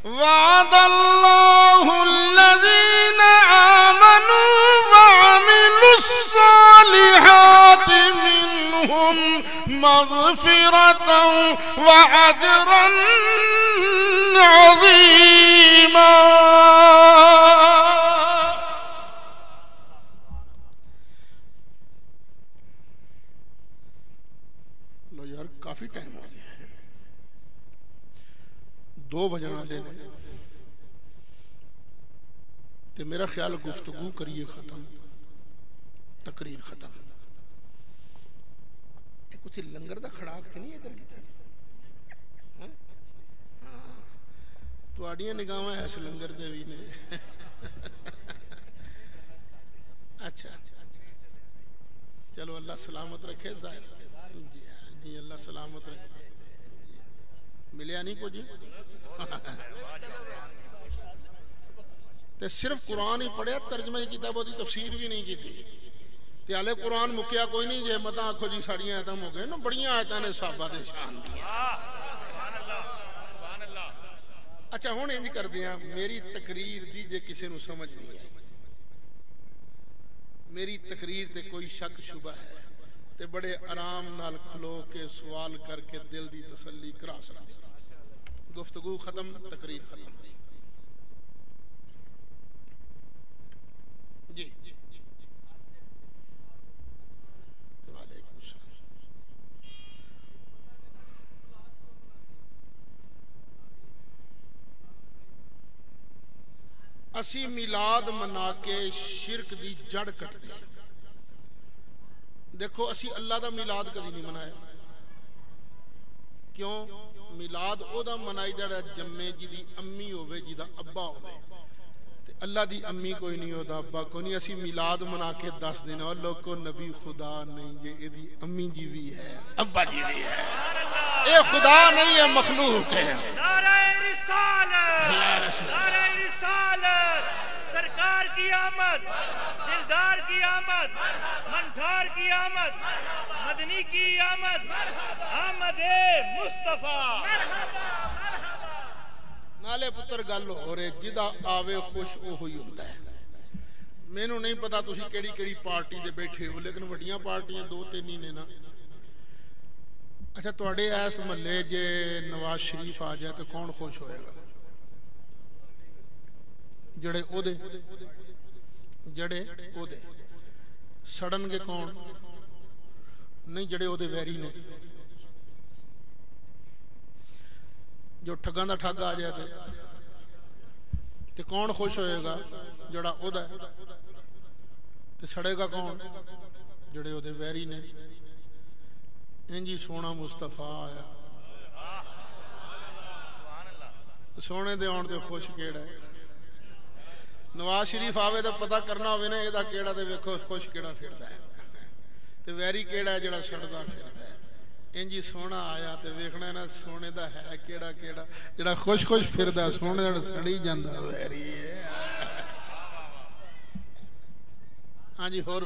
وعد اللہ الذین آمنوا وعملوا الصالحات منہم مغفرتا وعجرا عظیما کافی ٹائم ہو گیا ہے 2 بجن والے نے تے میرا خیال گفتگو کریے ختم تقریر ختم کچھ لنگر دا کھڑاک تے نہیں ادھر کیتا تواڈیاں نگاہاں اس لنگر دے وی نے اچھا چلو اللہ سلامت رکھے ظاہر جی اللہ سلامت رہے ملیا نہیں کو جی تے صرف قرآن ہی پڑھیا ترجمہ کی کتابوں دی تفسیر بھی نہیں کی تھی تے حالے قرآن مکیا کوئی نہیں جے متا آکھو جی ساڑیاں آیتاں ہو گئے نا بڑیاں آیتاں نے صحابہ دے شان دیا اچھا ہن انج کر دیاں میری تقریر دی جے کسی نو سمجھ نہیں آئی میری تقریر تے کوئی شک شبہ ہے تے بڑے آرام نال کھلو کے سوال کر کے دل دی تسلی کرا سکتے گفتگو ختم تقریر ختم جی وعلیکم السلام اسی میلاد منا کے شرک دی جڑ کٹ دیا دیکھو اسی اللہ دا میلاد کدی نہیں منایا کیوں میلاد او دا منائی دا جمے جی دی امی ہوئے جی دا ابا ہوئے تے اللہ دی امی کوئی نہیں ہو دا ابا کوئی نہیں اسی میلاد منا کے 10 دن اور لوگ کو نبی خدا نہیں یہ دی امی جی بھی ہے ابا جی بھی ہے اے خدا نہیں ہے مخلوق ہے نعرہ رسالت نعرہ رسالت سرکار کی آمد دلدار کی آمد منٹھار کی آمد مدنی کی آمد آمد مصطفیٰ نالے پتر گل ہو رہے جدا آوے خوش او ہوئی ہوتا ہے میں نو نہیں پتا تسی کیڑی کیڑی پارٹی دے بیٹھے ہو لیکن وڈیاں پارٹیاں 2-3 ہی نے نا اچھا توڑے ایس محلے جے نواز شریف آ جائے تو کون خوش ہوئے گا جڑے او دے سڑن گے کون نہیں جڑے او دے ویری نے جو ٹھگاں دا ٹھگ آ جائے تے کون خوش ہوئے گا جڑا او دا تے سڑے گا کون جڑے او دے ویری نے انجی سونا مصطفیٰ آیا سونے دے آن تے خوش کیڑا ہے نواز شریف آوے تو پتہ کرنا ہوئے نا یہ دا کیڑا دے ویکھو خوش کیڑا پھردا ہے تے ویری کیڑا ہے جڑا سڑدا پھردا ہے انجی سونا آیا تے ویکھنا نا سونے دا ہے کیڑا کیڑا جڑا خوش خوش پھردا سونے دا سڑی جاندا ویری ہے ہاں جی ہور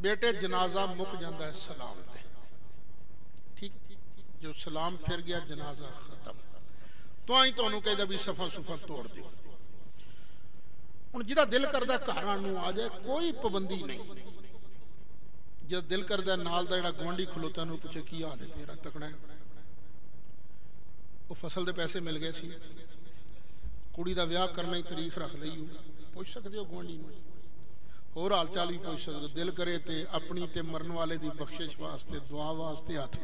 بیٹے جنازہ مک جاندہ ہے سلام دے ٹھیک جو سلام پھر گیا جنازہ ختم تو آئیں تو انہوں کہہ دا بھی صفحہ توڑ دیو ان جدہ دل کردہ کہرانو آ جائے کوئی پابندی نہیں جدہ دل کردہ نال دا جڑا گوانڈی کھلوتا انہوں پوچھے کی آلے تیرا تکڑا ہے وہ فصل دے پیسے مل گئے سی کڑی دا ویاہ کرنا ہی تاریخ رکھ لئی پوچھ سکتے ہو گوانڈی میں اور حال چال بھی پوچھ سکتے دل کرے تے اپنی تے مرن والے دی بخشش واسطے دعا واسطے آتے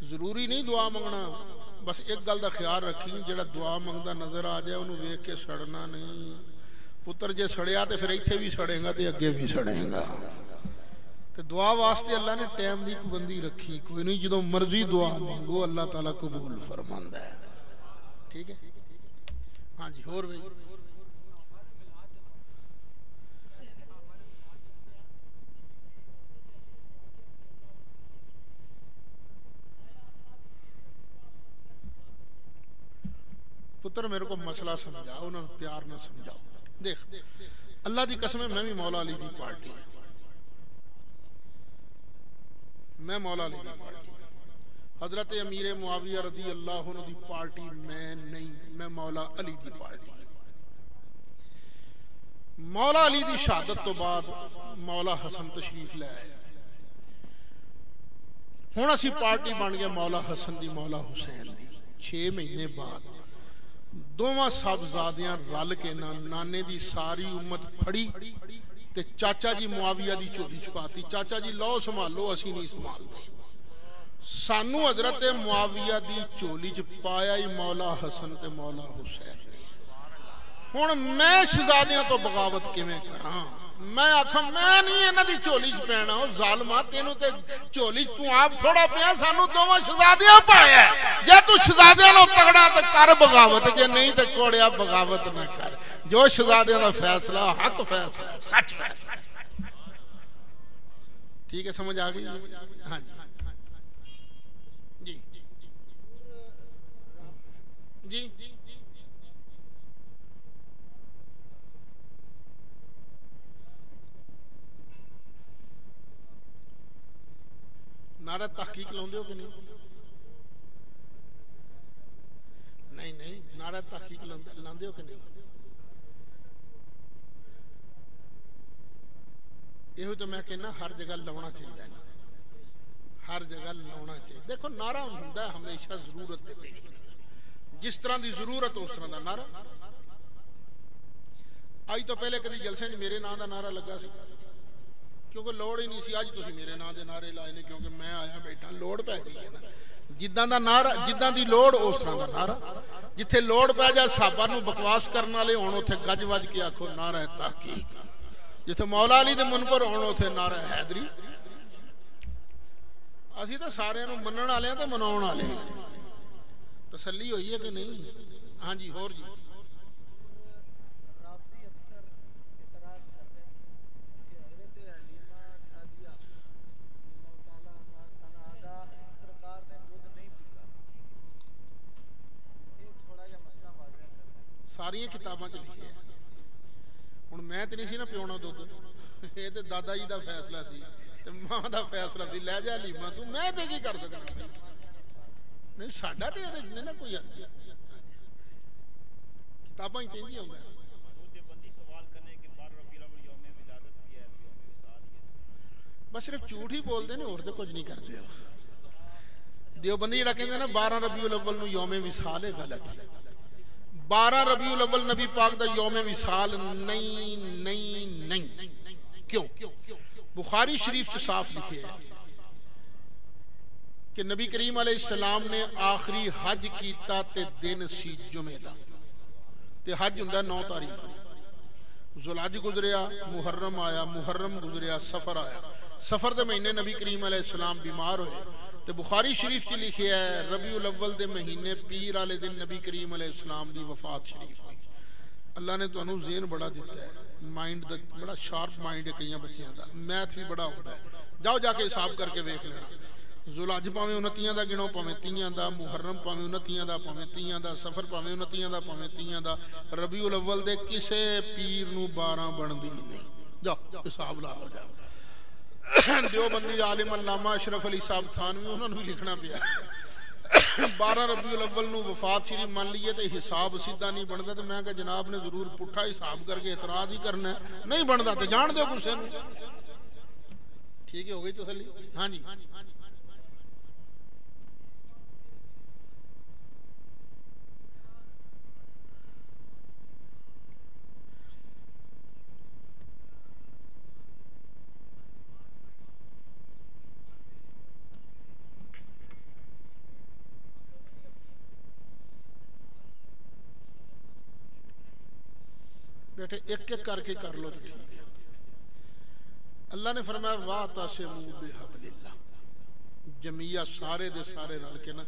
ضروری نہیں دعا منگنا، بس ایک گل دا خیال رکھی، جڑا دعا منگدا نظر آ جائے انہوں ویکھ کے سڑنا نہیں۔ پتر جے سڑیا تے پھر ایتھے بھی سڑے گا تے اگے بھی سڑے گا۔ تے دعا واسطے اللہ نے ٹائم دی پابندی رکھی، کوئی نہیں جدوں مرضی دعا مانگو اللہ تعالیٰ قبول فرماندا ہے۔ ٹھیک ہے ہاں جی، اور بھائی پتر میرے کو مسئلہ سمجھاؤ، انہوں نے پیار نہ سمجھاؤ۔ دیکھ اللہ دی قسم ہے، میں بھی مولا علی دی پارٹی ہوں، میں مولا علی دی پارٹی ہوں۔ حضرت امیر معاویہ رضی اللہ عنہ دی پارٹی میں نہیں، میں مولا علی دی پارٹی ہوں۔ مولا علی دی شہادت تو بعد مولا حسن تشریف لے آئے، ہن اسی پارٹی بن گیا مولا حسن دی مولا حسین دی۔ 6 مہینے بعد دوواں صاحبزادیاں رل کے نانے دی ساری امت پھڑی تے چاچا جی معاویہ دی چولی چھپاتی، چاچا جی لو سنبھالو اسی نہیں سنبھالتے، سانو حضرت معاویہ دی چولی چ پایا ہی مولا حسن تے مولا حسین۔ ہن میں شہزادیاں تو بغاوت کیویں کراں؟ میں آکھاں میں نہیں انہاں دی چولی چ پینا، او ظالما تینوں تے چولی تو آپ تھوڑا پیا، سانو دوواں شہزادیاں پایا، جے تو شہزادیاں نو تگڑا تے کر بغاوت، جے نہیں تے کوڑیا بغاوت نہ کر۔ جو شہزادیاں دا فیصلہ حق فیصلہ سچ فیصلہ۔ ٹھیک ہے سمجھ آ گئی؟ ہاں جی جی جی نعرہ تحقیق لاؤندے ہو کہ نہیں؟ نہیں نہیں، نعرہ تحقیق لاندے ہو کہ نہیں؟ یہ تو میں کہنا ہر جگہ لاؤنا چاہیے، ہر جگہ لاؤنا چاہیے۔ دیکھو نعرہ ہوندا ہے ہمیشہ ضرورت دے پہ، جس طرح دی ضرورت اس طرح دا نعرہ۔ آج تو پہلے کدی جلسے میرے نام دا نعرہ لگا سی، کیونکہ لوڑ ہی نہیں سی۔ اج تسی میرے نام دے نعرے لائے نے کیونکہ میں آیا بیٹھا، لوڑ پہ گئی ہے نا۔ جداں دا نعرہ، جداں دی لوڑ اس طرح دا نعرہ۔ جتھے لوڑ پہ جائے صحابہ نو بکواس کرن والے ہون اوتھے گج وج کے آکھو نعرہ تحقیق، جتھے مولا علی دے منکر ہون اوتھے نعرہ حیدری۔ اسی تے سارے نو منن والے تے مناون والے، تسلی ہوئی ہے کہ نہیں؟ ہاں جی ہور جی ساری کتاباں چ لکھی ہے۔ ہن میں تے نہیں سی نا پیونا دودھ، یہ تے دادا جی دا فیصلہ سی تے ماں دا فیصلہ سی، لے جا لیما تو، میں تے کی کر سکنا؟ نہیں ساڈا تے نہیں نا کوئی حرج، کتاباں ہی کہندی ہوندا ہے۔ بس صرف جھوٹ ہی بول دے نے، اور تے کچھ نہیں کردے۔ دیوبندی جڑا کہندے نا 12 ربیع الاول نو یوم وصال ہے، غلط ہے۔ 12 ربیع الاول نبی پاک دا یوم وصال نہیں۔ کیوں؟ بخاری شریف سے صاف لکھے ہے کہ نبی کریم علیہ السلام نے آخری حج کیتا تے دن سی جمعہ دا، تے حج ہوندا 9 تاریخ، ذوالحج گزریا، محرم آیا، محرم گزریا، سفر آیا، سفر دے مہینے نبی کریم علیہ السلام بیمار ہوئے، تے بخاری شریف کی لکھے ہے ربیع الاول دے مہینے پیر والے دن نبی کریم علیہ السلام دی وفات شریف ہوئی۔ اللہ نے تانوں ذہن بڑا دیتا ہے، مائنڈ دا بڑا شارپ مائنڈ ہے کئیاں بچیاں دا، میتھ بھی بڑا ہوتا ہے، جاؤ جا کے حساب کر کے ویکھ لینا۔ ذوالحج پاویں 29 دا گنو، پاویں 30 دا، محرم پاویں 29 دا، پاویں 30 دا، سفر پاویں 29 دا، پاویں 30 دا، ربیع الاول دے کسے پیر نو 12 بندی نہیں۔ جاؤ حساب لا ہو جاؤ۔ دیوبندی عالم علامہ اشرف علی صاحب تھانوی انہوں نے بھی لکھنا پیا 12 ربیع الاول نو وفات شریف مان لیے تے حساب سیدھا نہیں بنتا، تو میں کہ جناب نے ضرور پٹھا حساب کر کے اعتراض ہی کرنا ہے، نہیں بنتا تو جان دو کسے نو۔ ٹھیک ہے ہو گئی تسلی؟ ہاں جی بیٹھے ایک ایک کر کے کر لو تو ٹھیک ہے. اللہ نے فرمایا وَاعْتَصِمُوا بِحَبْلِ اللَّهِ جمعیہ سارے دے سارے رل کے نا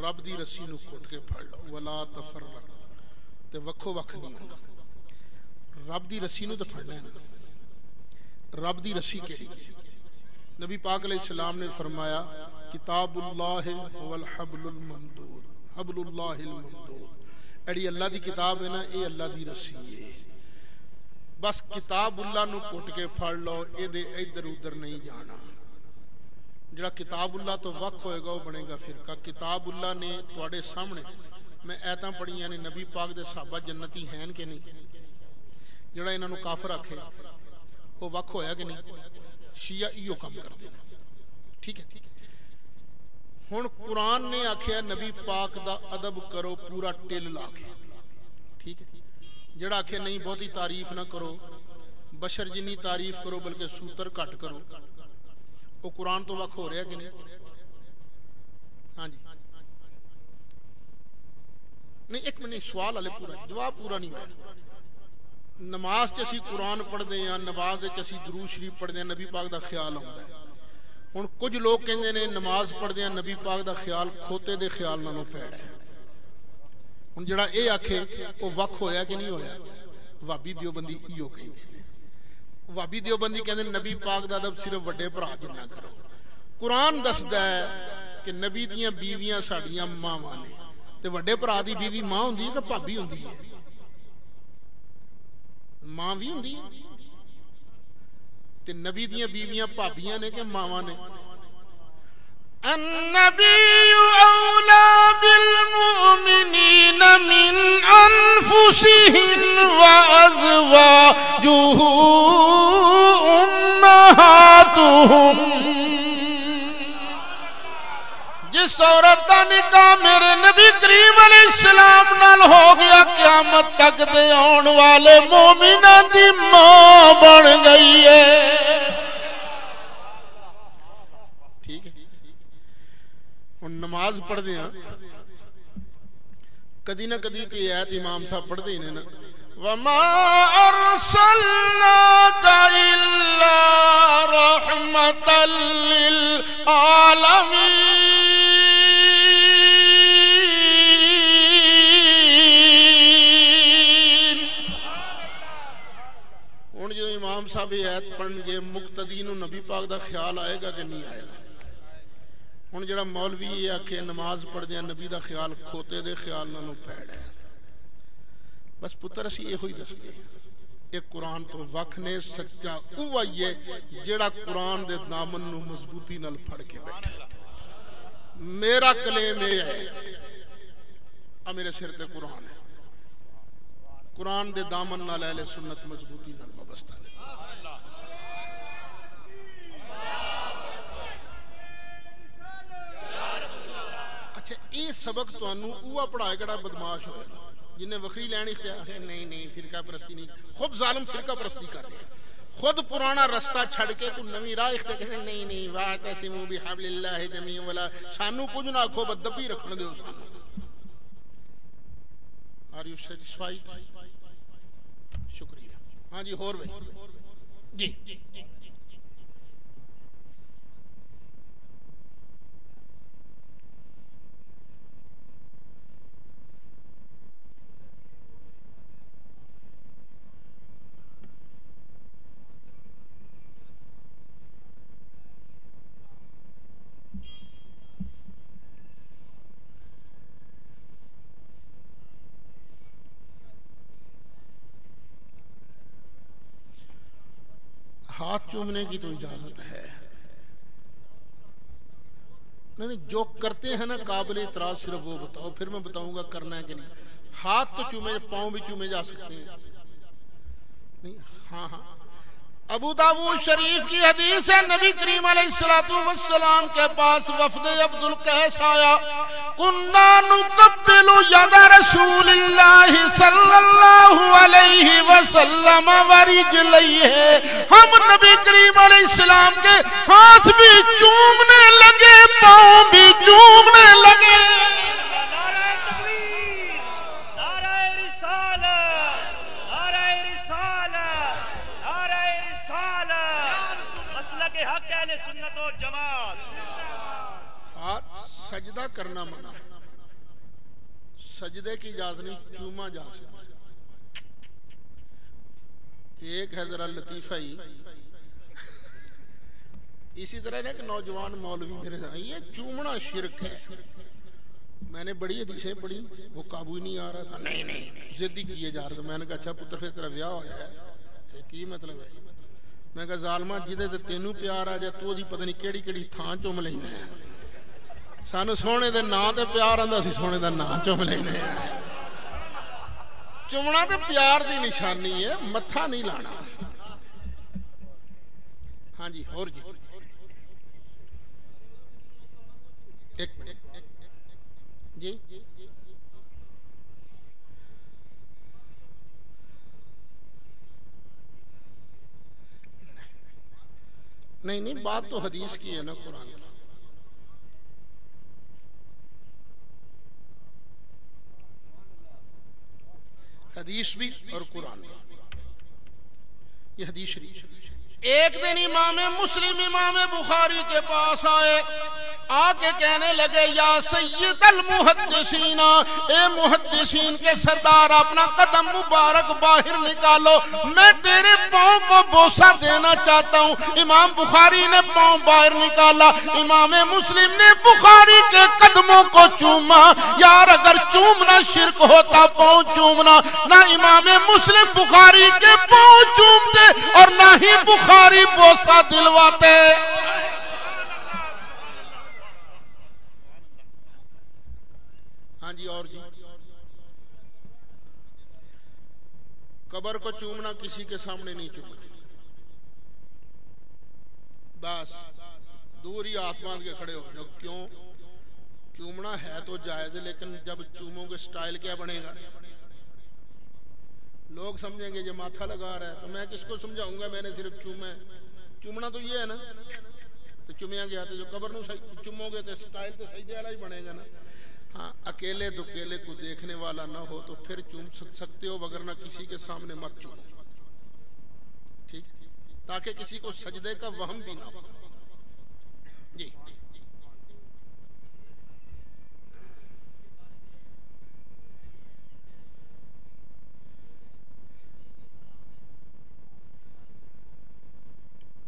رب دی رسی نو کٹ کے پھڑ لو. وَلَا تَفَرَّقُوا تے وکھو وکھ نہیں ہونا. رب دی رسی نو تے پھڑنا ہے نا. رب دی رسی کیڑی ہے؟ نبی پاک علیہ السلام نے فرمایا کتاب اللہ هو الحبل الممدود. حبل اللہ الممدود اڑی اللہ دی کتاب ہے نا اے اللہ دی رسی ہے. بس کتاب اللہ نو کٹ کے پھڑ لو. اے دے ادھر ادھر نہیں جانا. جڑا کتاب اللہ تو وقت ہوئے گا وہ بنے گا فرقہ. کتاب اللہ نے تواڈے سامنے میں ایتاں پڑھیاں نے نبی پاک دے صحابہ جنتی ہیں کہ نہیں. جڑا انہاں نو کافر آکھے وہ وقت ہویا کہ نہیں. شیعہ ایو کام کر دینا. ٹھیک ہے. ہن قرآن نے آکھیا نبی پاک دا ادب کرو پورا ٹل لا کے. ٹھیک ہے. جڑا آکھے نہیں بہتی تعریف نہ کرو بشر جنی تعریف کرو بلکہ سوتر کٹ کرو وہ قرآن تو وقت ہو رہا کہ نہیں. ہاں جی نہیں ایک منٹ سوال والے پورا جواب پورا نہیں ہوا. نماز چسی قرآن پڑھ دیں یا نماز چسی درود شریف پڑھ دیں نبی پاک دا خیال آتا ہے. ہن کچھ لوگ کہندے نے نماز پڑھ دیں نبی پاک دا خیال کھوتے دے خیال نالوں پیڑا ہے. ہن جڑا اے آکھے وہ وقت ہویا کہ نہیں ہویا. وہابی دیوبندی ایو کہندے نے. وہابی دیوبندی کہندے نبی پاک دا ادب صرف وڈے بھرا جنہ کرو. قرآن دسدا ہے کہ نبی دیاں بیویاں ساڈیاں ماواں نے تے وڈے بھرا دی بیوی ماں ہوندی ہے کہ بھابی ہوندی ہے. ماں بھی ہوندی ہے تے نبی دیاں بیویاں بھابیاں نے کہ ماواں نے. النبی اولا بالمؤمنین من انفسهم وازواجہ امہاتہم. جس عورت کا نکاح میرے نبی کریم علیہ السلام نال ہو گیا قیامت تک دے آن والے مومناں دی ماں بن گئی ہے. ٹھیک ہے. ہن نماز پڑھ دے ہاں کدی نہ کدی تے ایت امام صاحب پڑھ دے نے نا وما ارسلناک الا رحمتا للعالمین. ہن جو امام صاحب ایت پڑھن گے مقتدی نو نبی پاک دا خیال آئے گا کہ نہیں آئے گا. ہن جڑا مولوی یہ آکھے نماز پڑھ دیا نبی دا خیال کھوتے دے خیال نالوں پیڑ ہے. بس پتر اسی یہ ہوئی دستے ہیں ایک قرآن تو وقت نے سچا اوہ ہے جڑا قرآن دے دامن نو مضبوطی نال پھڑ کے بیٹھا. میرا کلیم یہ ہے میرے سر تے قرآن ہے. قرآن دے دامن نال اہل سنت مضبوطی نال وابستہ ہے. اچھا یہ سبق تو انو اوہ پڑھائے گڑا بدماش ہوئے گا جنہیں وکری لین اختیار ہے. نہیں فرقہ پرستی نہیں. خود ظالم فرقہ پرستی کر رہے ہیں. خود پرانا رستہ چھڑ کے کوئی نویں راہ اختیار کہتے ہیں نہیں واعتصموا بحبل اللہ جمیعا ولا سانو کچھ نہ آکھو بدبی رکھن دیو سانو. Are you satisfied? شکریہ. ہاں جی اور بھائی جی ہاتھ چومنے کی تو اجازت ہے. نہیں جو کرتے ہیں نا قابل اعتراض صرف وہ بتاؤ پھر میں بتاؤں گا کرنا ہے کہ نہیں. ہاتھ تو چومے پاؤں بھی چومے جا سکتے ہیں. نہیں ہاں ابو داؤد شریف کی حدیث ہے نبی کریم علیہ السلام کے پاس وفد عبد القیس آیا. کننا نقبل ید رسول اللہ صلی اللہ علیہ وسلم ورجلیہ. ہم نبی کریم علیہ السلام کے ہاتھ بھی چومنے لگے پاؤں بھی چومنے لگے. نعرہ تکبیر، نعرہ رسالت، نعرہ رسالت. سنت و جماعت. ہاتھ سجدہ کرنا منع ہے، سجدے کی اجازت نہیں، چوما جا سکتا ہے. ایک ہے ذرا لطیفہ ہی، اسی طرح ایک نوجوان مولوی میرے ساتھ، یہ چومنا شرک ہے. میں نے بڑی حدیثیں پڑھی، وہ قابو ہی نہیں آ رہا تھا، نہیں ضدی کیے جا رہا تھا. میں نے کہا اچھا پتر سے تیرا بیاہ ہویا ہے، کی مطلب ہے؟ میں کہا ظالمہ جدے تے تینوں پیار آ جائے تو دی پتہ نہیں کیڑی کیڑی تھان چوم لینا ہے. سانو سونے دے نا تے پیار آندا سی سونے دا نا چوم لینا ہے. چومنا تے پیار دی نشانی ہے، متھا نہیں لانا. ہاں جی اور جی ایک منٹ جی نہیں بات تو حدیث کی ہے نا، قرآن کی. حدیث بھی اور قرآن بھی، یہ حدیث شریف. ایک دن امام مسلم امام بخاری کے پاس آئے، آ کے کہنے لگے یا سید المحدثین، اے محدثین کے سردار اپنا قدم مبارک باہر نکالو، میں تیرے پاؤں کو بوسہ دینا چاہتا ہوں. امام بخاری نے پاؤں باہر نکالا، امام مسلم نے بخاری کے قدموں کو چوما. یار اگر چومنا شرک ہوتا پاؤں چومنا، نہ امام مسلم بخاری کے پاؤں چومتے اور نہ ہی بخاری بوسہ دلواتے. ہاں جی اور جی قبر کو چومنا کسی کے سامنے نہیں چومنا، بس دور ہی ہاتھ باندھ کے کھڑے ہو جاؤ. کیوں؟ چومنا ہے تو جائز ہے، لیکن جب چومو گے سٹائل کیا بنے گا؟ لوگ سمجھیں گے یہ ماتھا لگا رہا ہے، تو میں کس کو سمجھاؤں گا میں نے صرف چوما ہے. چومنا تو یہ ہے نا، تو چومیا گیا تو جو قبر نو چومو گے تو سٹائل تو سجدے والا ہی بنے گا نا. ہاں اکیلے دکیلے کو دیکھنے والا نہ ہو تو پھر چوم سکتے ہو، وگرنہ کسی کے سامنے مت چومو، ٹھیک، تاکہ کسی کو سجدے کا وہم بھی نہ ہو. جی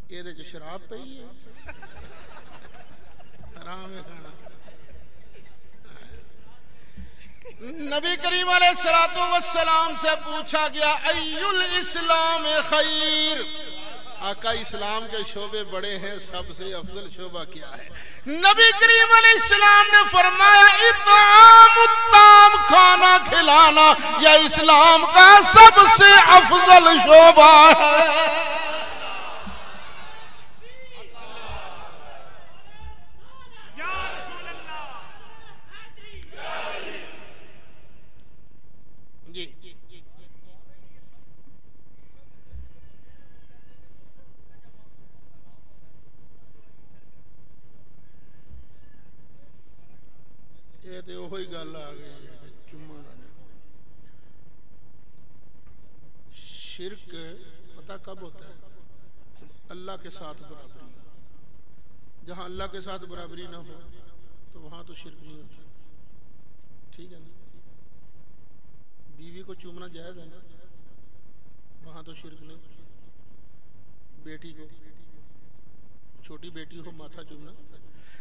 یہ دے شراب پئی ہے، حرام ہے کھانا. نبی کریم علیہ السلام سے پوچھا گیا ای الاسلام خیر، آقا اسلام کے شعبے بڑے ہیں، سب سے افضل شعبہ کیا ہے؟ نبی کریم علیہ السلام نے فرمایا اطعام الطعام، کھانا کھلانا یہ اسلام کا سب سے افضل شعبہ ہے. یہ تو وہی گل آ گئی ہے کہ چومنا شرک پتہ کب ہوتا ہے؟ اللہ کے ساتھ برابری. جہاں اللہ کے ساتھ برابری نہ ہو تو وہاں تو شرک نہیں ہوتا، ٹھیک ہے نا. بیوی کو چومنا جائز ہے نا، وہاں تو شرک نہیں. بیٹی کو، چھوٹی بیٹی ہو ماتھا چومنا.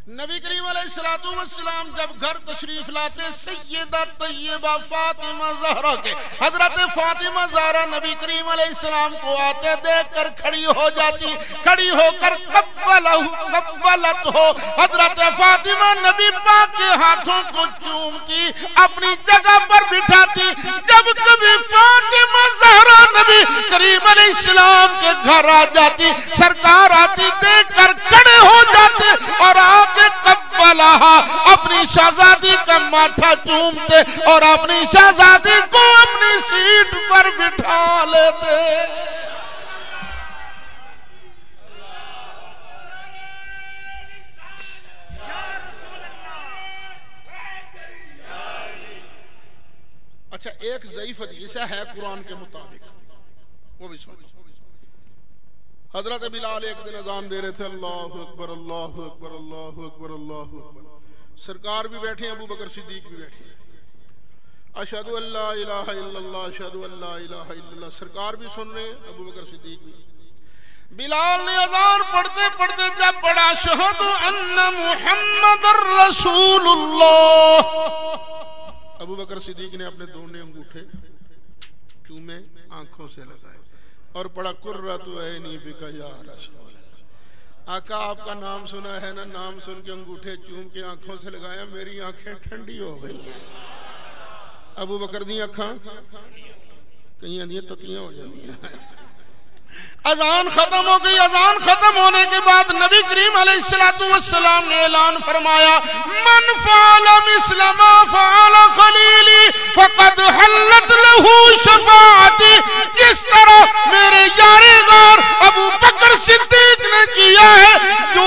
نبی کریم علیہ السلام جب گھر تشریف لاتے سیدہ طیبہ فاطمہ زہرا کے، حضرت فاطمہ زہرا نبی کریم علیہ السلام کو آتے دیکھ کر کھڑی ہو جاتی، کھڑی ہو کر قبلت ہو. حضرت فاطمہ نبی پاک کے ہاتھوں کو چومتی، اپنی جگہ پر بٹھاتی. جب کبھی فاطمہ زہرا نبی کریم علیہ السلام کے گھر آ جاتی، سرکار آتی دیکھ کر کھڑے ہو جاتے اور قبلہا، اپنی شہزادی کا ماتھا چومتے اور اپنی شہزادی کو اپنی سیٹ پر بٹھا لیتے. اچھا ایک ضعیف حدیث ہے قرآن کے مطابق، وہ بھی سنو. حضرت بلال ایک دن اذان دے رہے تھے، اللہ اکبر اللہ اکبر اللہ اکبر اللہ اکبر، سرکار بھی بیٹھے ہیں، ابو بکر صدیق بھی بیٹھے ہیں، اشہد ان لا الہ الا اللہ اشہد ان لا الہ الا اللہ، سرکار بھی سن رہے ہیں، ابو بکر صدیق بھی۔ بلال نے اذان پڑھتے پڑھتے جب پڑھا اشہد ان محمد رسول اللہ، ابو بکر صدیق نے اپنے دونوں انگوٹھے چومے، آنکھوں سے لگائے اور پڑھا قرۃ عینی بک یا رسول اللہ۔ آقا آپ کا نام سنا ہے نا، نام سن کے انگوٹھے چوم کے آنکھوں سے لگایا، میری آنکھیں ٹھنڈی ہو گئی ہیں۔ ابو بکر دی آنکھاں کئیاں دی تتیاں ہو جاندیاں ہیں۔ اذان ختم ہو گئی، اذان ختم ہونے کے بعد نبی کریم علیہ السلام نے اعلان فرمایا، من فعل مثل ما فعل خلیلی فقد حلت له شفاعتی، جس طرح میرے یار غار ابو بکر صدیق نے کیا ہے، جو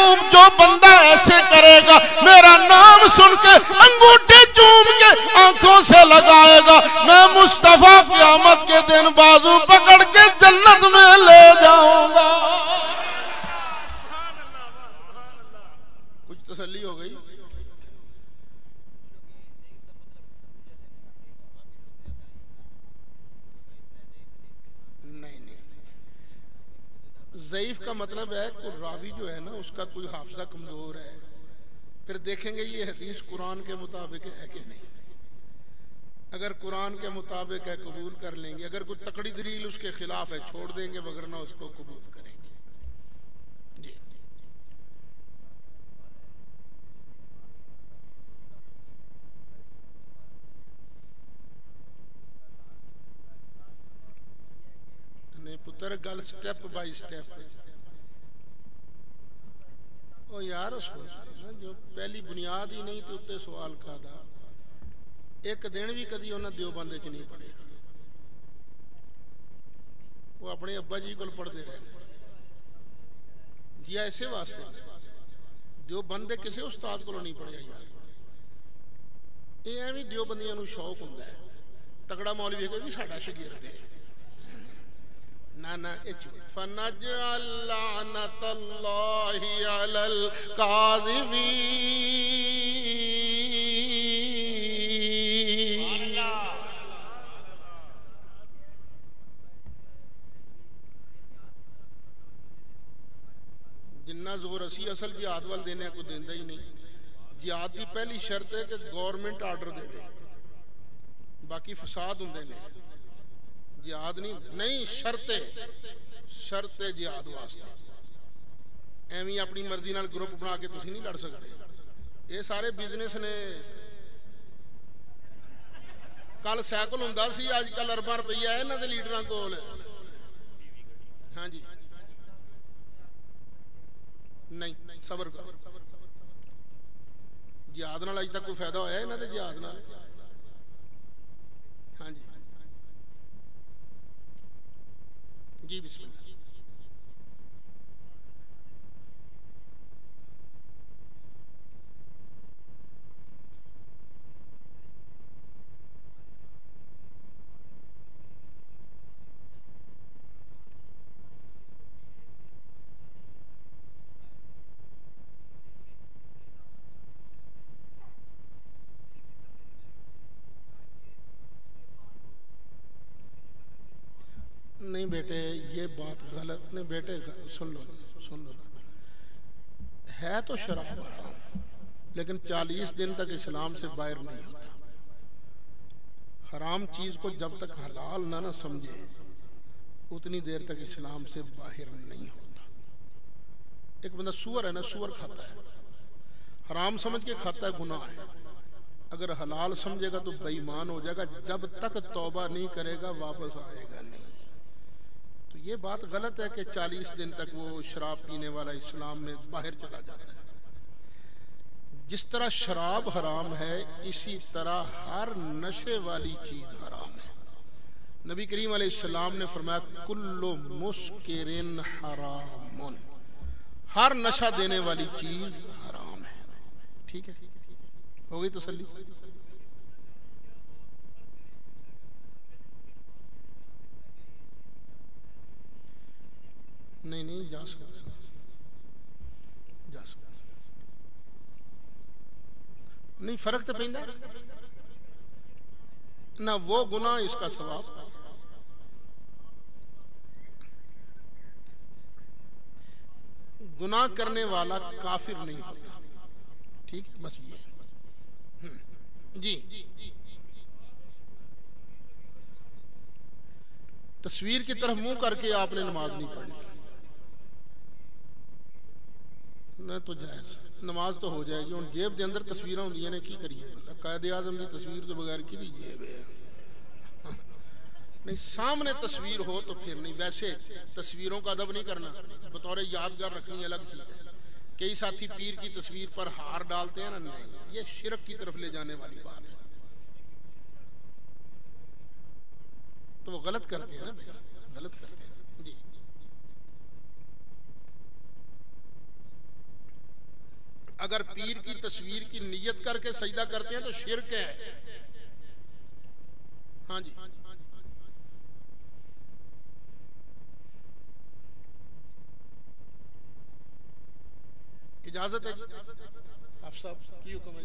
بندہ ایسے کرے گا، میرا نام سن کے انگوٹھے چوم کے آنکھوں سے لگائے گا، میں مصطفیٰ قیامت کے دن بازو پکڑ کے جنت میں لے جاؤں گا۔ کچھ تسلی ہو گئی؟ نہیں، ضعیف کا مطلب ہے کہ راوی جو ہے نا اس کا کوئی حافظہ کمزور ہے، پھر دیکھیں گے یہ حدیث قرآن کے مطابق ہے کہ نہیں۔ اگر قرآن کے مطابق ہے قبول کر لیں گے، اگر کوئی تکڑی دلیل اس کے خلاف ہے چھوڑ دیں گے، وگرنہ اس کو قبول کریں گے۔ جی نہیں پتر، گل سٹیپ بائی سٹیپ۔ او یار اس جو پہلی بنیاد ہی نہیں تو اتے سوال کا دا، ایک دن بھی کدی انہاں دیوبند وچ نہیں پڑھے، وہ اپنے ابا جی کول پڑھتے رہے جی، ایسے واسطے دیوبند کسے استاد کولوں نہیں پڑھیا یار۔ یہ ایویں دیوبندیاں نوں شوق ہوندا ہے، تگڑا مولوی ہے کہ بھی ساڈا شاگرد ہے، نہ فنجعل لعنت اللہ علی الکاذبین۔ جنہ زور اسی اصل جہاد وال دینے کو دیندہ ہی نہیں۔ جہاد کی پہلی شرط ہے کہ گورنمنٹ آرڈر دے دے، باقی فساد ہوندے نے، جہاد نہیں شرط جہاد واسطے۔ ایویں اپنی مرضی نال گروپ بنا کے تسی نہیں لڑ سکتے، یہ سارے بزنس نے۔ کل سائیکل ہوندا سی، اج کل ارباں روپیہ ہے انہاں دے لیڈراں کول۔ ہاں جی نہیں، صبر کرو، جہاد نال اج تک کوئی فائدہ ہویا ہے انہاں دے جہاد نال؟ ہاں جی جی بسم اللہ۔ نہیں بیٹے یہ بات غلط نہیں بیٹے، سن لو ہے تو شراب حرام، لیکن 40 دن تک اسلام سے باہر نہیں ہوتا۔ حرام چیز کو جب تک حلال نہ سمجھے اتنی دیر تک اسلام سے باہر نہیں ہوتا۔ ایک بندہ سور ہے نا، سور کھاتا ہے، حرام سمجھ کے کھاتا ہے، گناہ ہے، اگر حلال سمجھے گا تو بے ایمان ہو جائے گا، جب تک توبہ نہیں کرے گا واپس آئے گا نہیں۔ تو یہ بات غلط ہے کہ 40 دن تک وہ شراب پینے والا اسلام میں باہر چلا جاتا ہے۔ جس طرح شراب حرام ہے اسی طرح ہر نشے والی چیز حرام ہے۔ نبی کریم علیہ السلام نے فرمایا کل مسکر حرام، ہر نشہ دینے والی چیز حرام ہے۔ ٹھیک ہے، ہو گئی تسلی؟ نہیں جا سکتا، جا سکتا نہیں، فرق تو پہندا نہ وہ گناہ اس کا ثواب۔ گناہ کرنے والا کافر نہیں ہوتا، ٹھیک ہے، بس یہ جی۔ تصویر کی طرف منہ کر کے آپ نے نماز نہیں پڑھنی، نہ تو جائز، نماز تو ہو جائے گی۔ ہوں جیب دے اندر تصویراں ہوندیاں نے، کی کریے؟ قائد اعظم کی تصویر تو بغیر کی دی جیب ہے نہیں، سامنے تصویر ہو تو پھر نہیں۔ ویسے تصویروں کا ادب نہیں کرنا، بطور یادگار رکھنی الگ چیز ہے۔ کئی ساتھی پیر کی تصویر پر ہار ڈالتے ہیں نا، نہیں، یہ شرک کی طرف لے جانے والی بات ہے، تو وہ غلط کرتے ہیں نا بھائی، غلط کرتے ہیں جی۔ اگر پیر کی تصویر کی نیت کر کے سجدہ کرتے ہیں تو شرک ہے، ہاں جی۔ اجازت ہے آپ صاحب کی حکم ہے؟